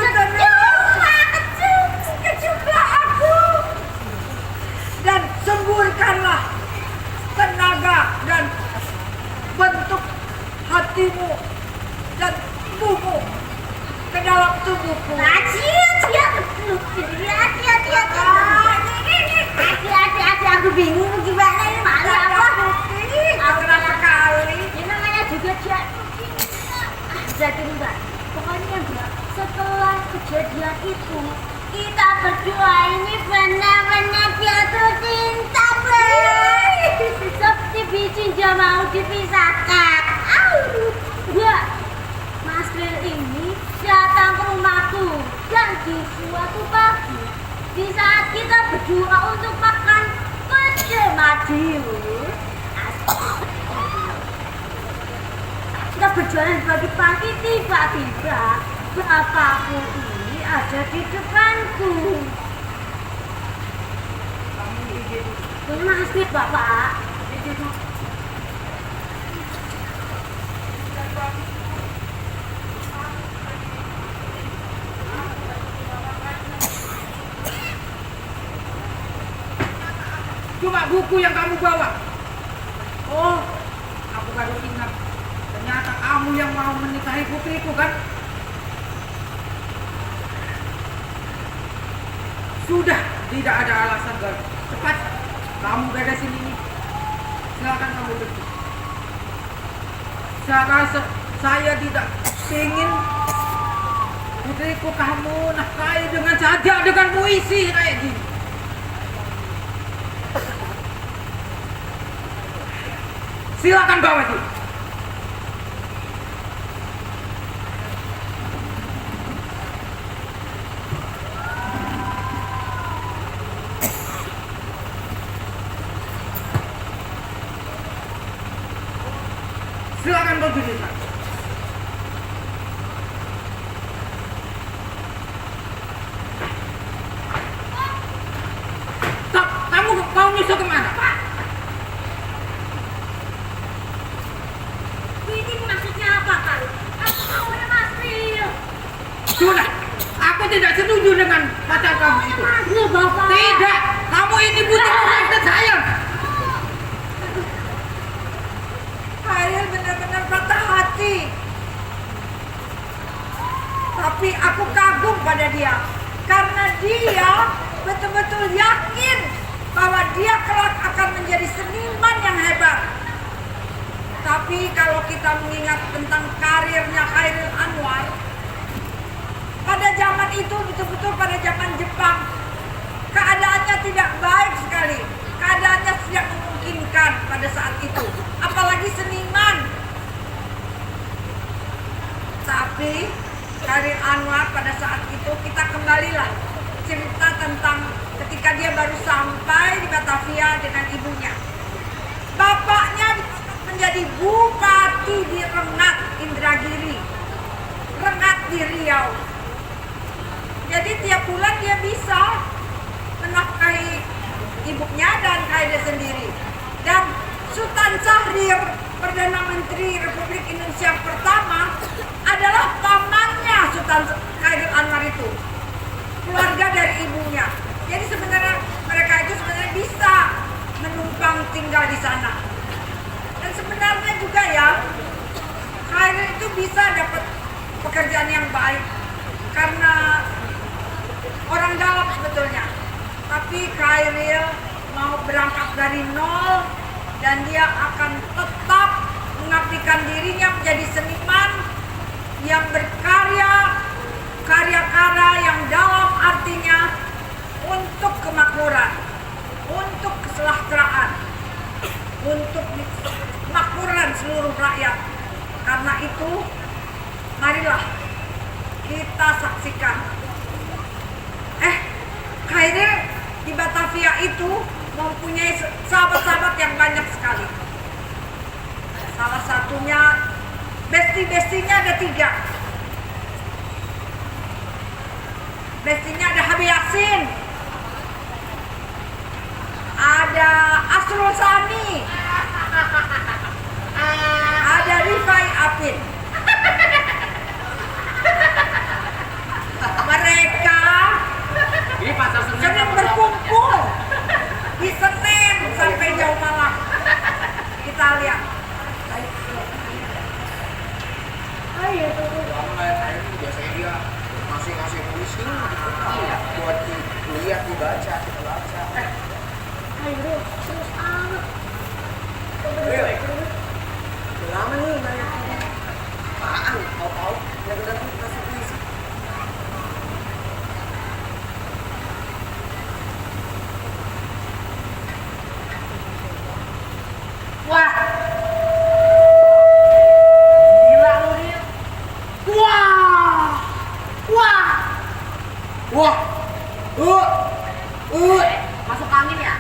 Speaker 4: kecuplah aku dan semburkanlah tenaga dan bentuk hatimu dan tubuhmu ke dalam tubuhku.
Speaker 6: Hati, aku bingung gimana ini malu apa?
Speaker 4: Keras sekali.
Speaker 6: Ini namanya juga jadi mbak. Pokoknya mbak, setelah kejadian itu kita berdua ini benar-benar jatuh cinta mbak. Seperti biji jam mau dipisahkan. Mbak, Mas Lil ini datang ke rumahku dan di suatu pagi di saat kita berdua untuk makan pecel Madiun, kita berjalan pagi-pagi, tiba-tiba bapakku ini ada di depanku. Mas Lil, bapak.
Speaker 5: Cuma buku yang kamu bawa. Oh, aku baru ingat. Ternyata kamu yang mau menikahi putriku kan? Sudah, tidak ada alasan lagi. Cepat, kamu beresin ini. Silakan kamu pergi. Saya tidak ingin putriku kamu nafkahi dengan saja dengan puisi kayak gini. Silakan bawa dia. Silakan berdiri. Kamu mau nyusul kemana?
Speaker 6: Ini maksudnya apa kan? Aku maunya Mas Lil.
Speaker 5: Sudah, aku tidak setuju dengan pacar kamu itu.
Speaker 6: Mas Lil, bapak.
Speaker 5: Tidak, kamu ini butuh orang tersayang.
Speaker 4: Ariel benar-benar patah hati. Tapi aku kagum pada dia karena dia betul-betul yakin bahwa dia kelak akan menjadi seniman yang hebat. Tapi kalau kita mengingat tentang karirnya Chairil Anwar, pada zaman itu betul-betul pada zaman Jepang, keadaannya tidak baik sekali. Keadaannya tidak memungkinkan pada saat itu, apalagi seniman. Tapi Chairil Anwar pada saat itu, kita kembalilah cerita tentang ketika dia baru sampai di Batavia dengan ibunya. Bapaknya menjadi bupati di Rengat, Indragiri, Rengat di Riau. Jadi tiap bulan dia bisa menafkahi ibunya dan Chairil sendiri. Dan Sultan Syahrir, Perdana Menteri Republik Indonesia pertama, adalah pamannya Sultan Chairil Anwar itu, keluarga dari ibunya. Jadi sebenarnya mereka itu sebenarnya bisa menumpang tinggal di sana. Dan sebenarnya juga ya, Chairil itu bisa dapat pekerjaan yang baik karena orang dalam sebetulnya. Tapi Chairil mau berangkat dari nol dan dia akan tetap mengabdikan dirinya menjadi seniman yang berkarya, karya-karya yang dalam artinya untuk kemakmuran, untuk kesejahteraan, untuk kemakmuran seluruh rakyat. Karena itu, marilah kita saksikan. Chairil di Batavia itu mempunyai sahabat-sahabat yang banyak sekali. Salah satunya, besti-bestinya ada 3. Bestinya ada Habib Yasin, ada Asrul Sani, ada Rifai Apin. Mereka sering berkumpul di Senin sampai jauh malam. Kita lihat. Ayo tuh.
Speaker 2: Biasanya dia ngasih puisi buat dilihat, dibaca, kita baca.
Speaker 3: Ayo, terus amat.
Speaker 2: Lama nih banyak apaan? Tahu-tahu yang udah ngasih puisi.
Speaker 3: Wah, gila lu dia. Wah, masuk angin ya?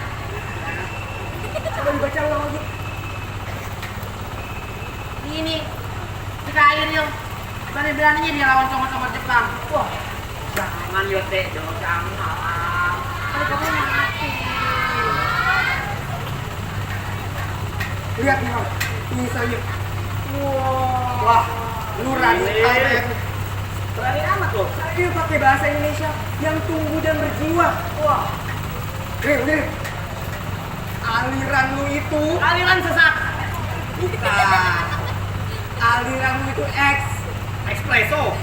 Speaker 2: Coba dibaca ulang lagi.
Speaker 3: Ini si Chairil, berani-beraninya dia lawan cowok-cowok Jepang. Wah, jangan lihat deh, jangan. Kali kamu mati.
Speaker 2: Lihat nih, Bang. Ini saya.
Speaker 3: Wow.
Speaker 2: Wah, nurani air.
Speaker 3: Berani amat loh.
Speaker 2: Dia pakai bahasa Indonesia yang tumbuh dan berjiwa.
Speaker 3: Wah,
Speaker 2: Nih. Aliran lu itu
Speaker 3: aliran sesat.
Speaker 2: bukan. Aliran lu itu
Speaker 3: Espresso.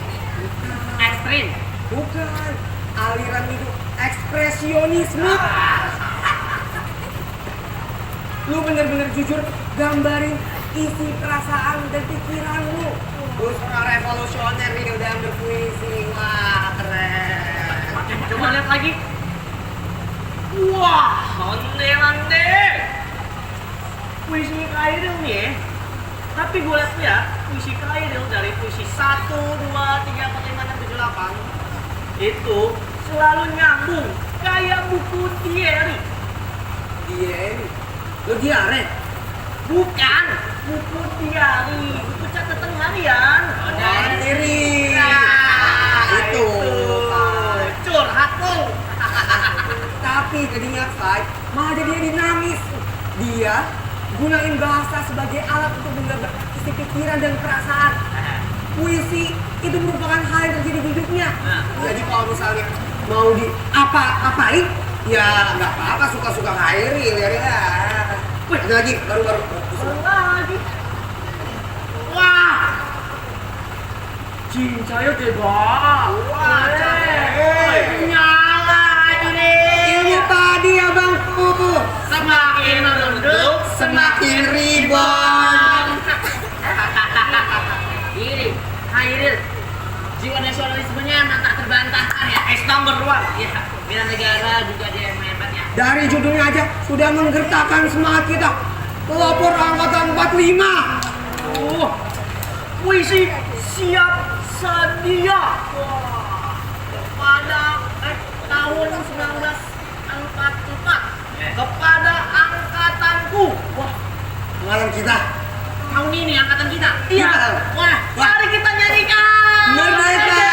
Speaker 3: Ekstrim.
Speaker 2: bukan. Aliran lu itu ekspresionisme. Lu bener-bener jujur gambarin isi perasaan dan pikiran lu. Lu seorang revolusioner nih udah berpuisi. Wah, keren.
Speaker 3: Coba lihat lagi. Wah, ondel-ondel. Puisi Chairil nih ya. Tapi gue lihat puisi Chairil dari puisi 1, 2, 3, 4, 5, 6, 7, 8 itu selalu nyambung kayak buku diary.
Speaker 2: Diary. Lu diare?
Speaker 3: Bukan, buku diary, buku catatan harian.
Speaker 2: Diri.
Speaker 3: Nah,
Speaker 2: Itu.
Speaker 3: curhat lo.
Speaker 2: Tapi jadinya Fai, malah jadi dia dinamis. Dia gunain bahasa sebagai alat untuk menggambar isi pikiran dan perasaan. Puisi itu merupakan hal yang terjadi di hidupnya. Jadi kalau misalnya mau di apa-apain, ya nggak apa-apa, suka-suka Chairil ya. Wih, ada lagi, baru-baru.
Speaker 3: lagi. Wah, cintayo diba? Wah, nyala ini.
Speaker 2: Ini tadi abangku.
Speaker 3: Semakin merunduk,
Speaker 2: Semakin ribon.
Speaker 5: Dari judulnya aja sudah menggertakkan semangat kita. Pelopor angkatan 45.
Speaker 3: Puisi siap sedia. Kepada tahun 1944 kepada angkatanku. Wah,
Speaker 5: Malam kita.
Speaker 3: tahun ini angkatan kita.
Speaker 5: Iya.
Speaker 3: Wah, mari kita nyanyikan.
Speaker 5: Merdeka.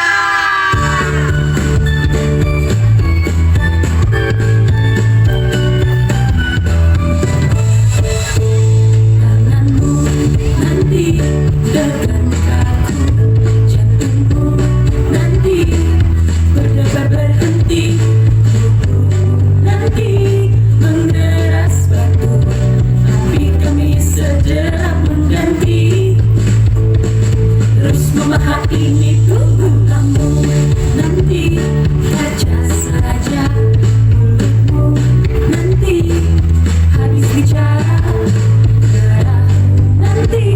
Speaker 7: Tanganmu nanti tekan kaku, jantungmu nanti berdebar berhenti, tubuhmu nanti menderas batu, tapi kami sederap mengganti, terus memahat ini tubuh kamu nanti kaca saja, mulutmu nanti habis bicara. Nanti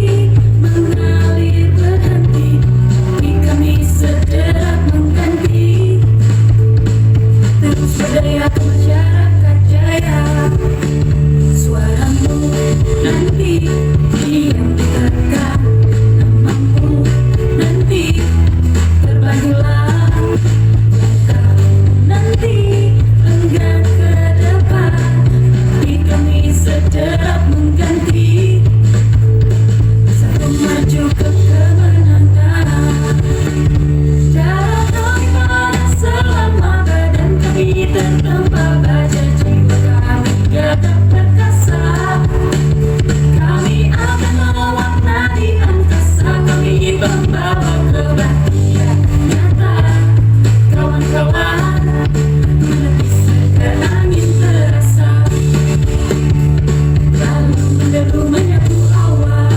Speaker 7: mengalir berhenti, tapi kami sederap mengganti, terus berdaya ke masyarakat jaya. Suaramu nanti diam ditekan, namamu nanti terbagilah, langkahmu nanti enggan ke depan, tapi kami sederap mengganti, maju ke kemenangan. Darah panas selama badan kami tertempa, baja jiwa kami gagah perkasa. Kami akan mewarnai angkasa, kami membawa kebahagiaan nyata. Kawan-kawan, menepis segar angin terasa, lalu menderu menyapu awan.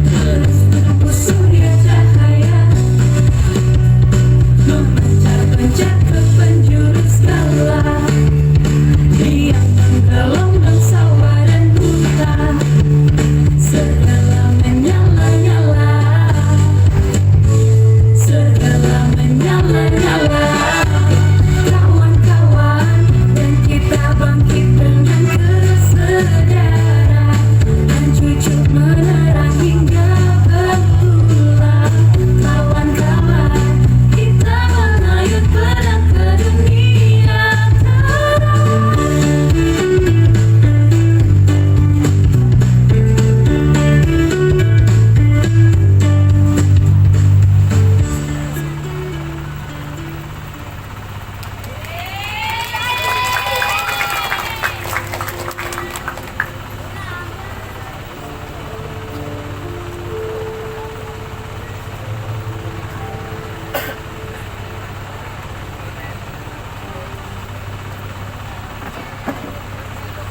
Speaker 7: Terus menembus surya cahaya, memancar-pancar ke penjuru skala, yang menggelombang sawah dan hutan, segala menyala-nyala, segala menyala-nyala. Kawan-kawan, dan kita bangkit dengan kesadaran, dan jujur menerang hingga berpulang. Kawan-kawan, kita mengayun pedang ke dunia terang.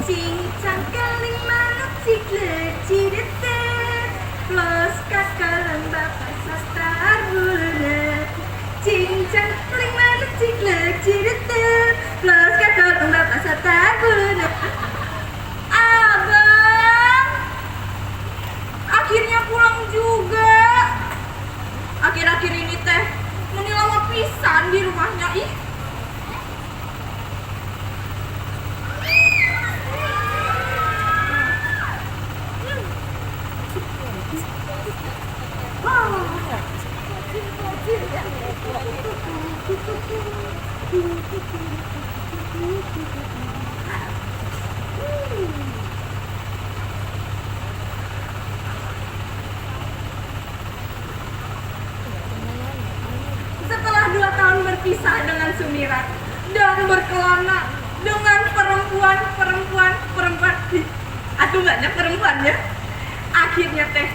Speaker 7: Cincang keling manuk cikle cidetet, plus kakalan bapak sastar bulet. Cincang keling manuk cikle cidetet, plus kakalan bapak sastar bulet. Abang, akhirnya pulang juga. Akhir-akhir ini teh meni lama pisan di rumahnya ih. Setelah 2 tahun berpisah dengan Sumirat dan berkelana dengan perempuan. Aduh banyak perempuannya. Akhirnya teh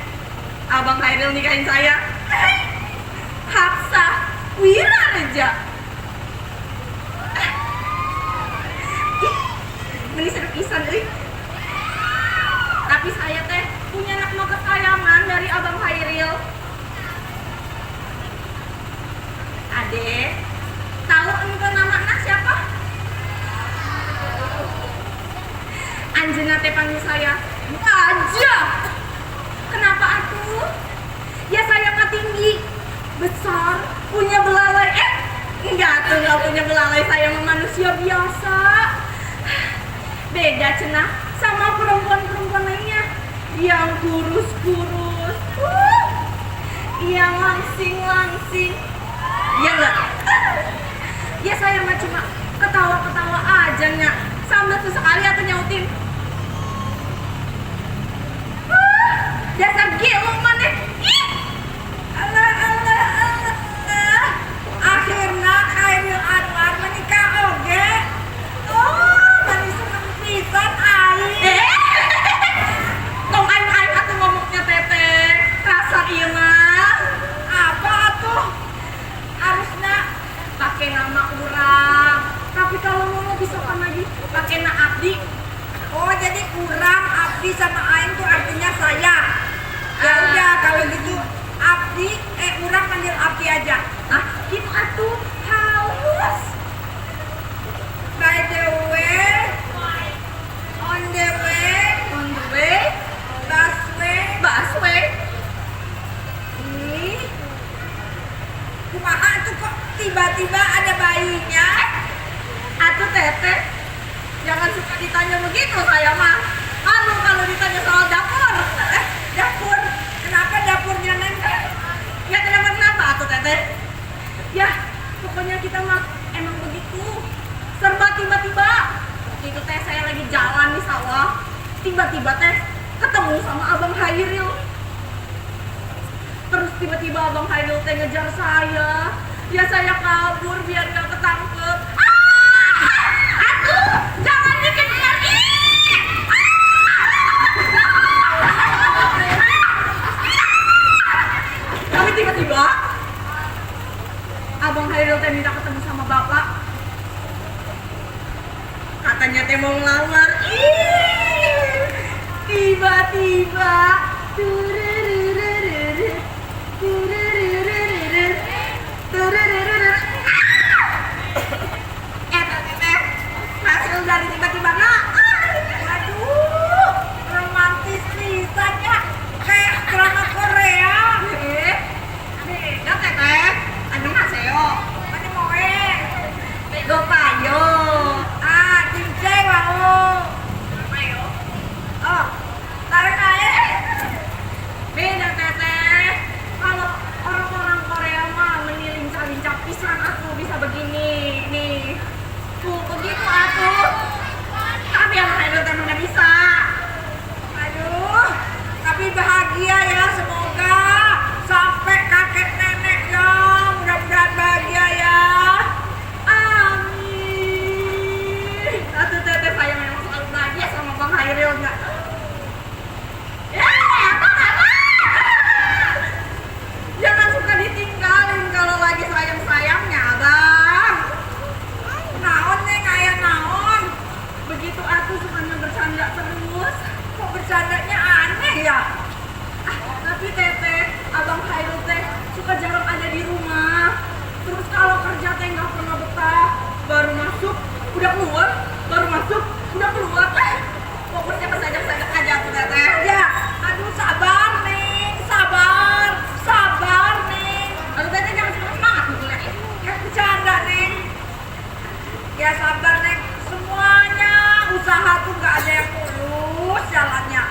Speaker 7: Abang Hairil nikahin saya. Hapsah Wirareja. Ini seru pisan euy. Tapi saya teh punya anak mau kesayangan dari Abang Hairil. Ade, tahu engkau namanya siapa? Anjena teh panggil saya Baja. Kenapa atuh? Ya saya mah tinggi, besar, punya belalai. Enggak tuh, enggak punya belalai. Saya mah manusia biasa. beda cenah sama perempuan-perempuan lainnya yang kurus-kurus, yang langsing-langsing. Iya enggak? Ya saya mah cuma ketawa-ketawa aja nya. Sambil sesekali atau nyautin. Dasar gilung maneh.
Speaker 4: Allah. Akhirnya Khairil Anwar menikah oge. Oh, manis seneng pisan aing.
Speaker 7: Tong aing atuh ngomongnya teteh. Kasar ieu mah.
Speaker 4: Apa tuh?
Speaker 7: Harusnya pakai nama urang. Tapi kalau mau bisa kan lagi pakai nama abdi.
Speaker 4: Oh, jadi kurang Abdi sama Aing tuh artinya saya. Ya udah kalau gitu Abdi, kurang panggil Abdi aja.
Speaker 7: Ah, gitu atuh halus.
Speaker 4: By the way, on the way,
Speaker 7: On the way,
Speaker 4: busway.
Speaker 7: busway.
Speaker 4: Ih, kumaha tuh kok tiba-tiba ada bayinya?
Speaker 7: Atuh teteh, jangan suka ditanya begitu saya mah. Anu kalau ditanya soal dapur,
Speaker 4: Dapur, kenapa dapurnya nempel?
Speaker 7: ya kenapa atuh teteh? Ya, pokoknya kita mah emang begitu. Serba tiba-tiba. Waktu itu teh saya lagi jalan di sawah, tiba-tiba teh ketemu sama Abang Hairil. Terus tiba-tiba Abang Hairil teh ngejar saya. Ya saya kabur biar gak ketangkep. Aduh, jangan dikejar. Tapi tiba-tiba Abang Hairil teh minta ketemu sama bapak. Katanya teh mau ngelamar. Ih, tiba-tiba turururururu, turururururu, turururururu. Teteh, hasil dari tiba-tiba nak.
Speaker 4: Aduh, romantis pisan ya. Kayak drama Korea.
Speaker 7: Beda teteh. Annyeonghaseyo.
Speaker 4: Mana moe?
Speaker 7: Gopayo.
Speaker 4: Cincai wau. Oh, tarik aja.
Speaker 7: Beda teteh. Kalau orang-orang Korea mah meniling-lincah pisan aku bisa begini. Nih. Tuh begitu atuh. Tapi yang lain teh mana bisa.
Speaker 4: Aduh, tapi bahagia ya, semoga sampai kakek nenek ya, mudah-mudahan bahagia ya.
Speaker 7: Amin. Atuh teteh saya memang selalu bahagia sama Bang Hairil enggak. Jangan suka ditinggalin kalau lagi sayang-sayangnya, Abang.
Speaker 4: Naon neng, aya naon?
Speaker 7: Begitu aku sukanya bercanda terus.
Speaker 4: Kok bercandanya aneh ya?
Speaker 7: Tapi teteh, Abang Hairil teh suka jarang ada di rumah. Terus kalau kerja teh nggak pernah betah. Baru masuk, udah keluar. Baru masuk, udah keluar. Fokusnya pesajak-sajak aja aku teteh.
Speaker 4: Ya, aduh sabar neng, sabar neng.
Speaker 7: Aduh teteh jangan semangat gitu ya.
Speaker 4: Kan bercanda neng. Ya sabar neng, semuanya usaha tuh nggak ada yang mulus jalannya.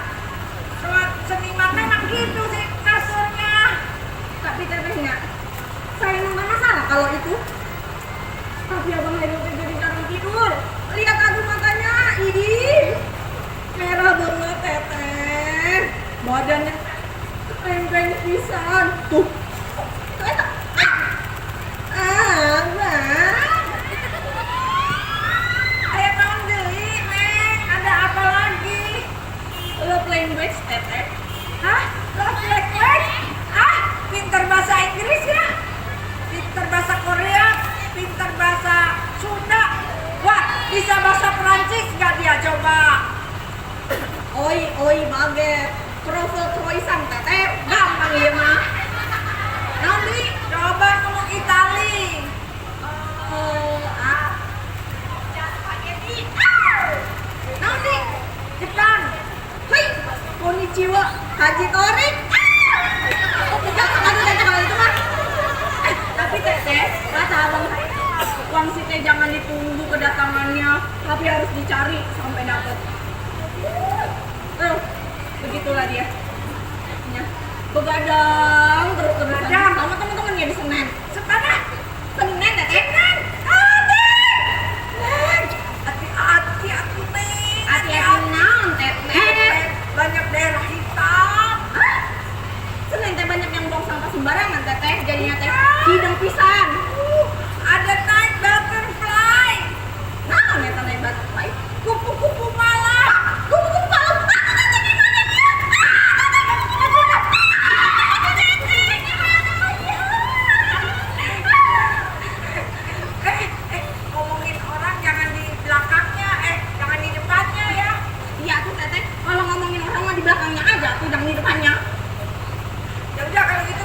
Speaker 4: Seniman memang gitu sih kasurnya.
Speaker 7: Tapi tetehnya, saya emang nggak masalah kalau itu. Tapi Abang Hairil teh jadi jarang tidur. Lihat aduh matanya, idih. Merah banget teteh. Badannya peng-peng pisan. Tuh. Tuh eta. Abang.
Speaker 4: Aya naon deui neng, ada apa lagi?
Speaker 7: Love language teteh.
Speaker 4: Hah? Love language? Ah, pinter bahasa Inggris ya? Pinter bahasa Korea? Pinter bahasa Sunda? Wah, bisa bahasa Perancis nggak dia coba?
Speaker 7: Oi baget. Profil tulisan teteh. Gampang ieu mah. Nanti
Speaker 4: Coba ngomong Itali.
Speaker 7: nanti Jepang. Hei, konnichiwa. Haji Torik. Jangan ada teteh kalau itu mah. Tapi teteh, kata Abang Wang si teh jangan ditunggu kedatangannya, tapi harus dicari sampai dapat. Begitulah dia. Ya, begadang terus-terusan sama teman-temannya di Senen. Sekarang Senen Teteh.
Speaker 4: Hati-hati atuh Neng.
Speaker 7: Hati-hati naon Teteh.
Speaker 4: Banyak daerah hitam.
Speaker 7: Senen teh banyak yang buang sampah sembarangan Teteh. Jadinya teh hidung pisan.
Speaker 4: Ada night butterfly.
Speaker 7: Naon eta teh butterfly?
Speaker 4: Kupu-kupu malam.
Speaker 7: Kupu-kupu malam.
Speaker 4: Ngomongin orang jangan di belakangnya, jangan di depannya ya.
Speaker 7: Iya tuh Teteh, kalau ngomongin orang mah di belakangnya aja, tidak di depannya.
Speaker 4: Ya udah kalau gitu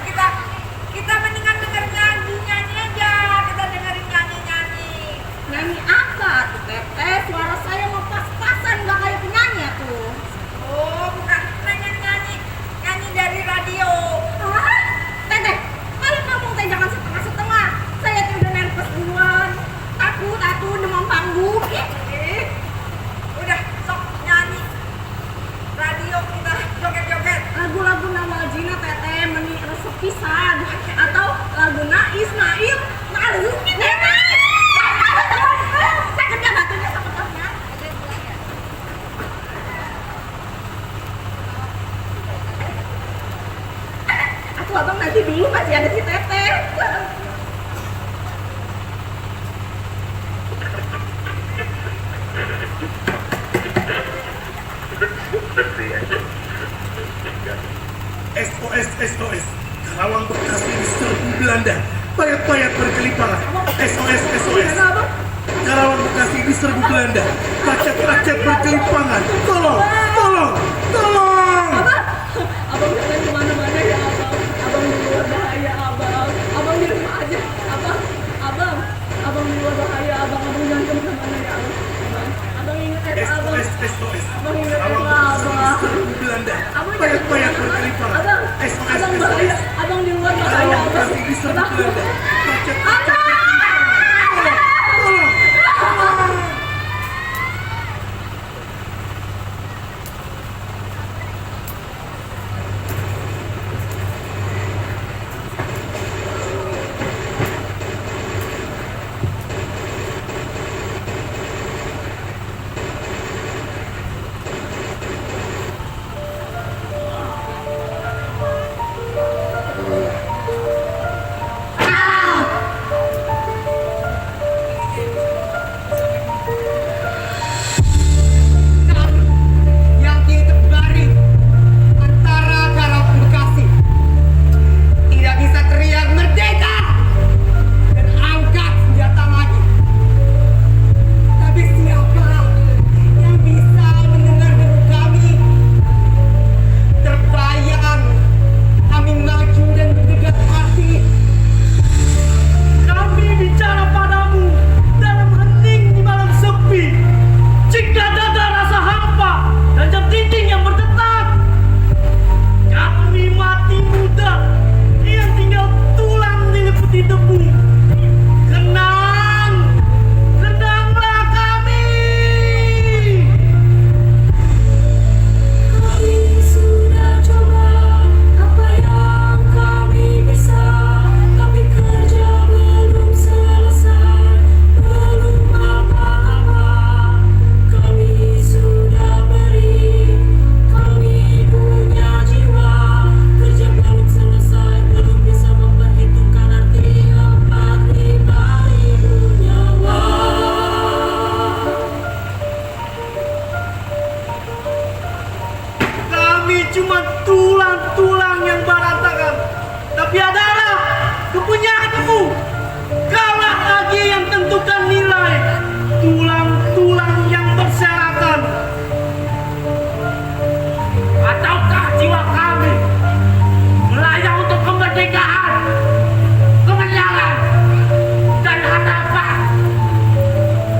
Speaker 4: kita mendingan denger nyanyi aja. Kita dengerin nyanyi.
Speaker 7: Nyanyi apa tuh Teteh? Suara saya mau pas-pasan nggak kayak penyanyi tuh.
Speaker 4: Oh, bukan nyanyi dari radio.
Speaker 7: Hah? Teteh, kalau ngomong teh jangan setengah-setengah. Saya tuh udah nervous duluan. Takut atuh demam panggung.
Speaker 4: Udah sok nyanyi. Radio kita joget-joget.
Speaker 7: Lagu-lagu Nawajina Teteh meni resep pisan atau laguna Ismail Marzuki Teteh. Sakit ya batunya sakitnya. Aku abang nanti dulu masih ada si Teteh.
Speaker 1: SOS. Karawang Bekasi diserbu Belanda. Payat-payat berkelimparan. SOS. Karawang Bekasi diserbu Belanda. Rakyat berkelimpangan. Tolong.
Speaker 7: Abang jangan kemana-mana ya abang. Abang di luar bahaya abang. Abang di rumah aja. Abang di luar bahaya abang. Abang jangan kemana-mana ya abang. Abang ingat ya abang.
Speaker 1: SOS.
Speaker 7: Abang ingat ya
Speaker 1: Karawang
Speaker 7: abang.
Speaker 1: Bekasi diserbu Belanda. Payat-payat berkelimparan.
Speaker 7: Abang bahaya. Abang di luar bahaya
Speaker 1: Karawang
Speaker 7: abang.
Speaker 1: Bekasi diserbu Belanda.
Speaker 2: Yang kini terbaring antara Karawang Bekasi tidak bisa teriak merdeka dan angkat senjata lagi. Tapi siapa yang bisa mendengar deru kami? Terbayang kami maju dan berdegat hati.
Speaker 1: Kami bicara padamu dalam hening di malam sepi. Jika dada rasa hampa dan jam dinding yang berdetak, kami mati muda yang tinggal tulang diliputi debu. Kenanglah kami.
Speaker 6: Kami sudah coba apa yang kami bisa, tapi kerja belum selesai, belum apa-apa. Kami sudah beri, kami punya jiwa, kerja belum selesai, belum bisa memperhitungkan arti 45.000 nyawa.
Speaker 1: Kami cuma tulang-tulang yang berantakan, tapi adalah kepunyaanmu. Kaulah lagi yang tentukan nilai tulang-tulang yang berserakan. Ataukah jiwa kami melayang untuk kemerdekaan, kemenangan, dan harapan,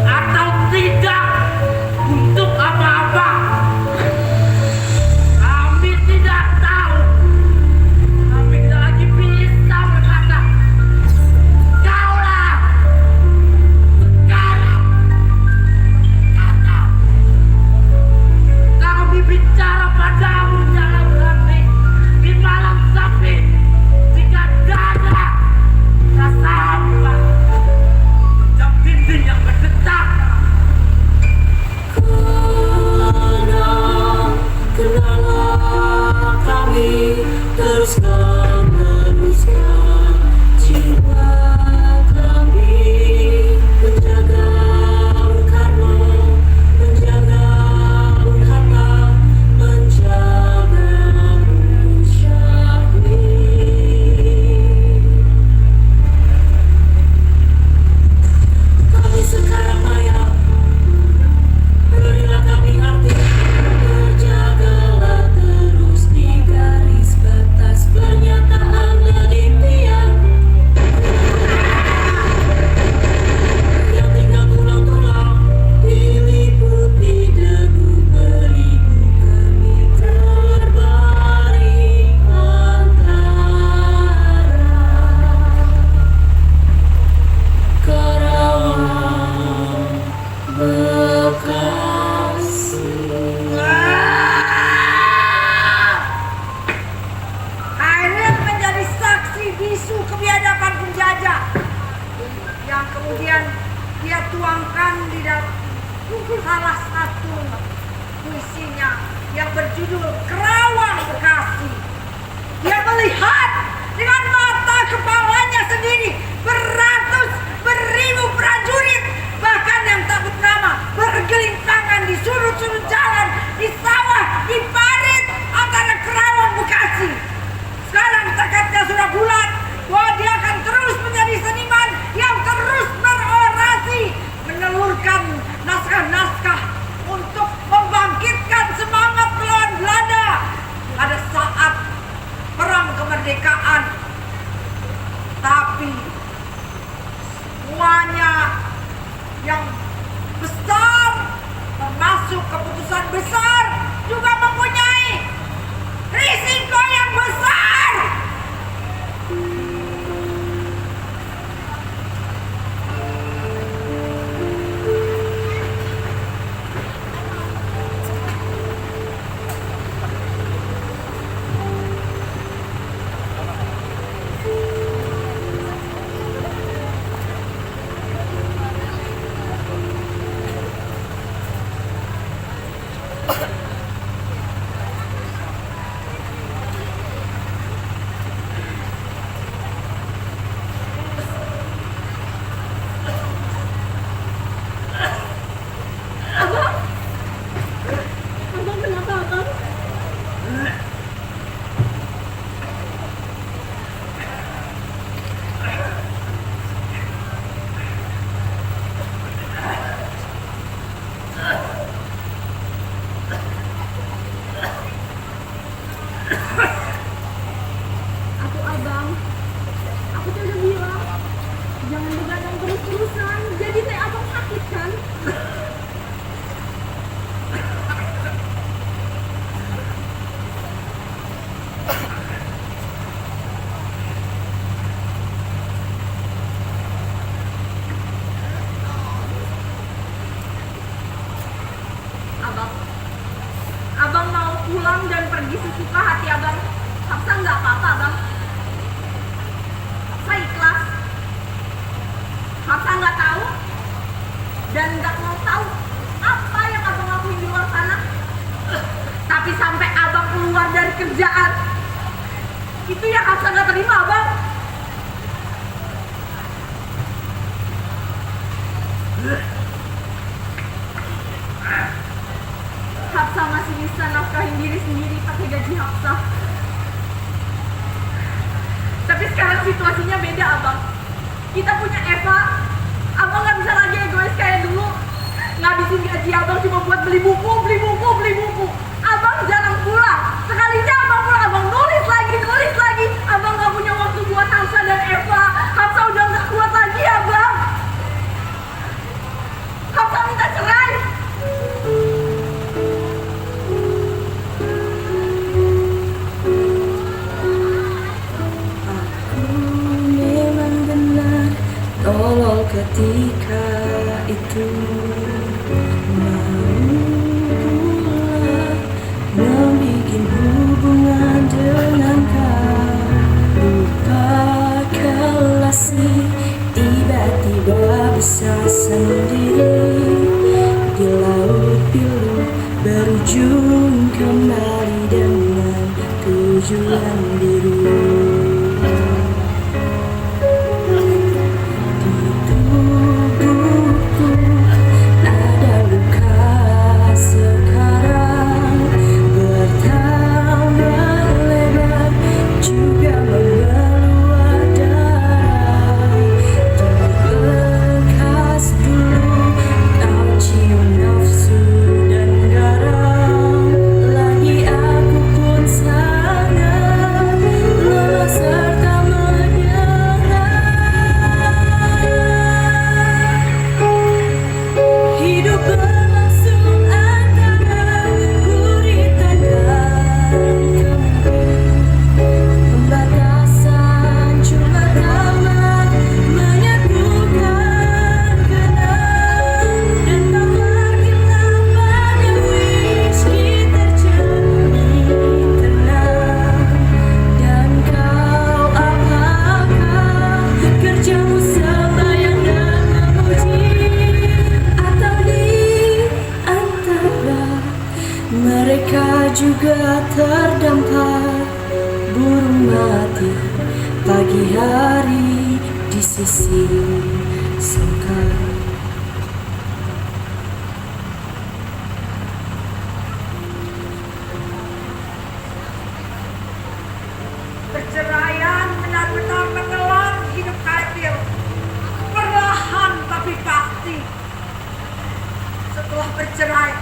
Speaker 1: atau tidak untuk apa-apa? Kami tidak
Speaker 4: salah satu puisinya yang berjudul Kerawang Bekasi. Dia melihat dengan mata kepalanya sendiri beratus beribu prajurit, bahkan yang takut nama, bergelimpangan di sudut-sudut jalan, di sawah, di parit antara Kerawang Bekasi. Sekarang tekadnya sudah bulat bahwa dia akan terus menjadi seniman yang terus berorasi, menelurkan naskah-naskah untuk membangkitkan semangat melawan Belanda pada saat perang kemerdekaan. Tapi semuanya yang besar, termasuk keputusan besar, juga mempunyai risiko yang besar.
Speaker 7: Abang mau pulang dan pergi sesuka hati abang. Paksa nggak apa-apa, Bang. Saya ikhlas. Paksa nggak tahu dan nggak mau tahu apa yang abang lakuin di luar sana. Tapi sampai abang keluar dari kerjaan, itu yang Hafsa nggak terima, Abang. Hafsa masih bisa nafkahin diri sendiri pakai gaji Hafsa. Tapi sekarang situasinya beda, Abang. Kita punya Eva. Abang nggak bisa lagi egois kayak dulu. Ngabisin gaji Abang cuma buat beli buku. Abang jarang pulang. Sekalinya Abang pulang, Abang nulis lagi. Abang nggak punya waktu buat Hafsa dan Eva. Hafsa udah nggak kuat lagi, Abang. Hafsa minta cerai.
Speaker 8: Tolong ketika itu mau pula membikin hubungan dengan kau. Lupakanlah sih, tiba-tiba bisa sendiri di laut biru berujung kembali dengan tujuan biru. hari di sisi sangka.
Speaker 4: Perceraian benar-benar menelan hidup Katil. Perlahan tapi pasti. Setelah bercerai,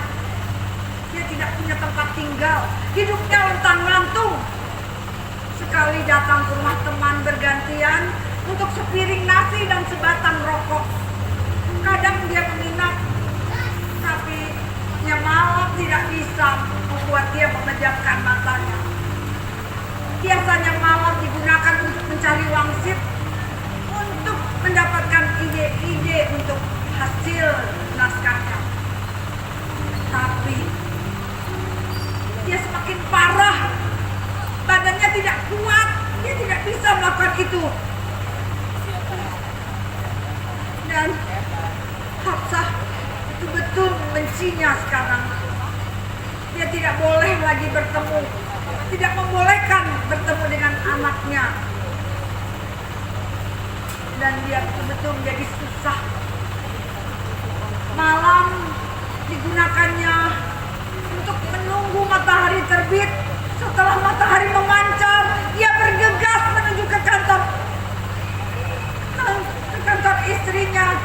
Speaker 4: dia tidak punya tempat tinggal. Hidupnya lontang-lantung. Sekali datang ke rumah teman bergantian untuk sepiring nasi dan sebatang rokok. Kadang dia menginap, tapi malam tidak bisa membuat dia memejamkan matanya. Biasanya malam digunakan untuk mencari wangsit, untuk mendapatkan ide-ide untuk hasil naskahnya. Tapi dia semakin parah, badannya tidak kuat, dia tidak bisa melakukan itu. Dan Hafsah betul-betul membencinya sekarang. Dia tidak boleh lagi bertemu, tidak membolehkan bertemu dengan anaknya. Dan dia betul-betul menjadi susah. Malam digunakannya untuk menunggu matahari terbit. Setelah matahari memancar, dia bergegas menuju ke kantor istrinya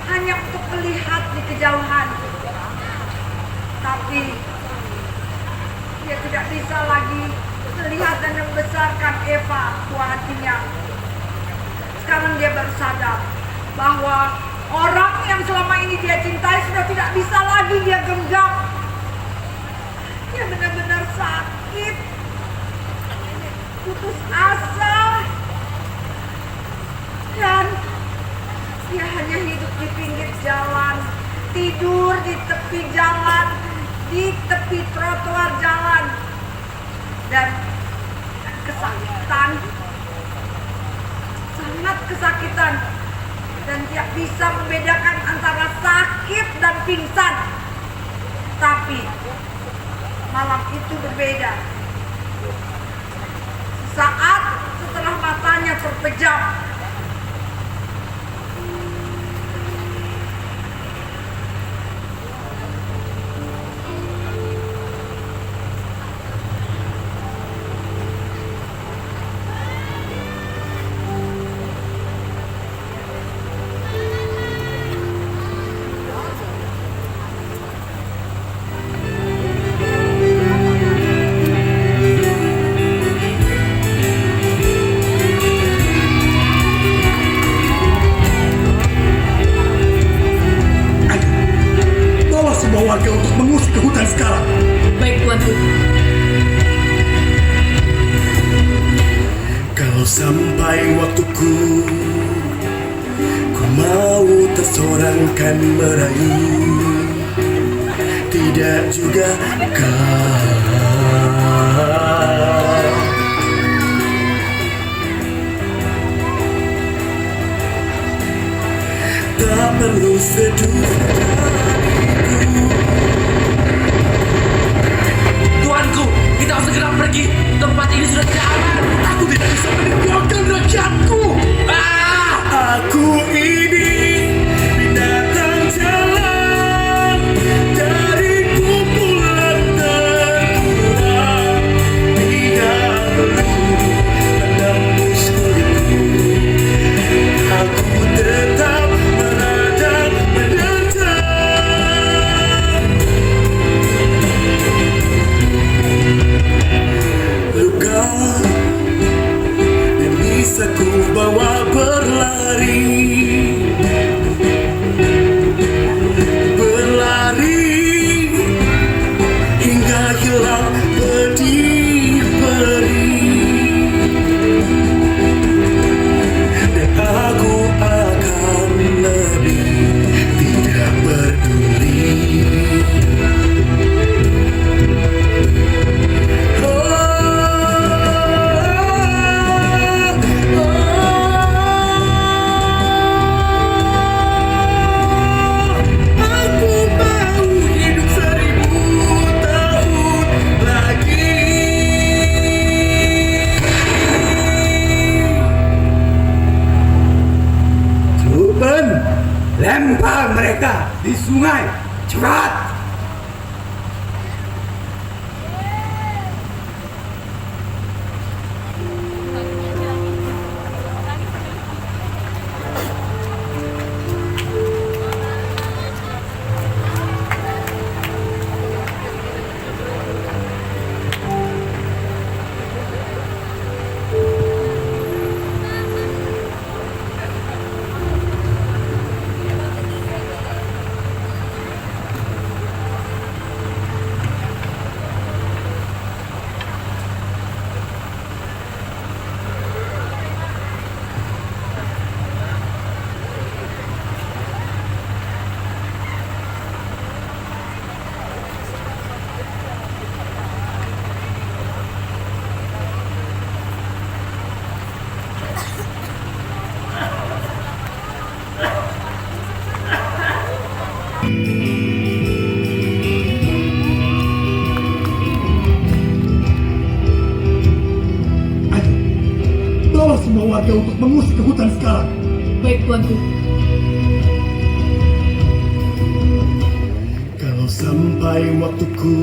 Speaker 4: hanya untuk melihat di kejauhan. Tapi dia tidak bisa lagi melihat dan membesarkan Eva, buah hatinya. Sekarang dia baru sadar bahwa orang yang selama ini dia cintai sudah tidak bisa lagi dia genggam. Dia benar-benar sakit, putus asa, dan dia hanya hidup di pinggir jalan, tidur di tepi jalan, di tepi trotoar jalan, dan kesakitan, sangat kesakitan, dan tidak bisa membedakan antara sakit dan pingsan. Tapi malam itu berbeda. Saat setelah matanya terpejam,
Speaker 1: warga untuk mengusir ke hutan sekarang.
Speaker 8: Baik, Tuanku.
Speaker 1: Kalau sampai waktuku, ku mau tersorangkan merayu, tidak juga kau. Tak perlu seduh.
Speaker 9: Tuanku, kita harus segera pergi. Tempat ini sudah tidak aman.
Speaker 1: Aku tidak bisa meninggalkan rakyatku. Aku ini binatang jalan dari kumpulan terkurang. Tidak perlu menembus kulitku. Aku tetap meradang menerjang. Luka yang bisa ku bawa berlari, berlari hingga hilang pedih-perih. Dan aku akan lebih tidak peduli. Oh, oh, oh.
Speaker 5: di sungai. Cepat!
Speaker 10: Bawa semua warga untuk mengungsi ke hutan sekarang.
Speaker 8: Baik, tuanku.
Speaker 10: Kalau sampai waktuku,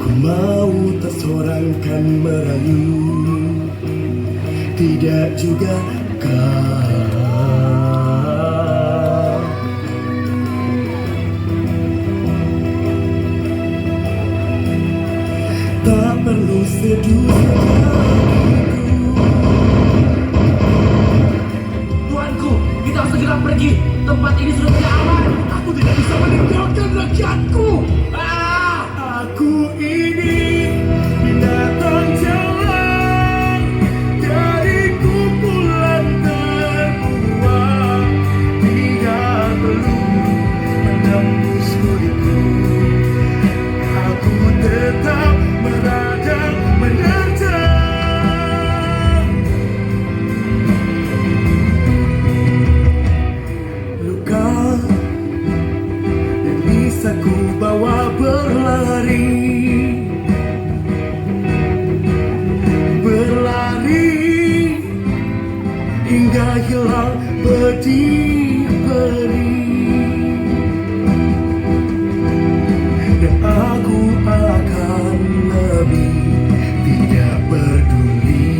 Speaker 10: ku mau tersorangkan merayu. Tidak juga kau. Tak perlu sedih.
Speaker 9: Tuanku, kita harus segera pergi. Tempat ini sudah tidak aman.
Speaker 10: Aku tidak bisa meninggalkan rakyatku. Aku ini binatang jalan dari kumpulan terbuang. Tidak perlu menembus kulitku. Aku tetap meradang menerjang. Luka yang bisa ku bawa berlari, berlari hingga hilang berdiri. Dan aku akan lebih tidak peduli.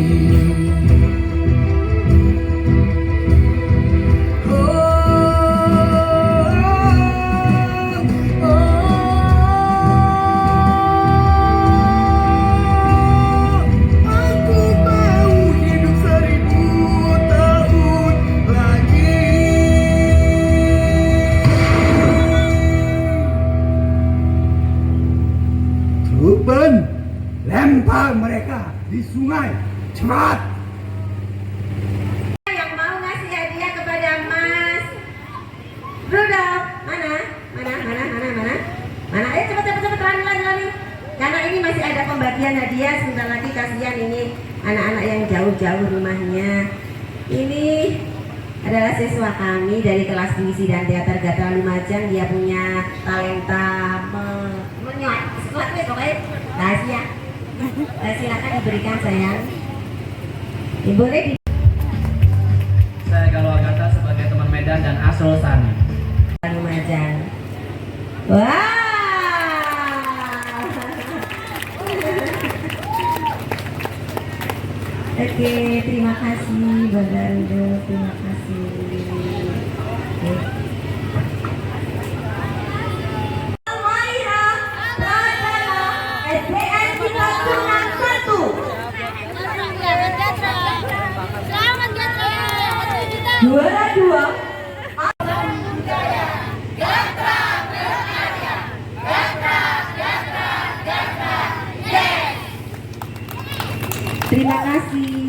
Speaker 10: Aku mau hidup 1000 tahun lagi. Ruben, lempar mereka di sungai. Cepat!
Speaker 7: Yang mau ngasih hadiah kepada Mas Rudolf, mana? Cepet, lari. Karena ini masih ada pembagian hadiah, sebentar lagi kasihan ini anak-anak yang jauh-jauh rumahnya. Ini adalah siswa kami dari kelas puisi dan teater Gatra Lumajang. Dia punya talenta menyuat sesuatu ya pokoknya rahasia. Silakan diberikan sayang. Boleh di
Speaker 1: Saya Galuh Agatha sebagai teman Medan dan Asrul Sani.
Speaker 7: Lumajang. Wah. Oke, terima kasih Bang Garudo, terima kasih. Oke. SDN kita Tunang 1. Juara 2. Terima kasih.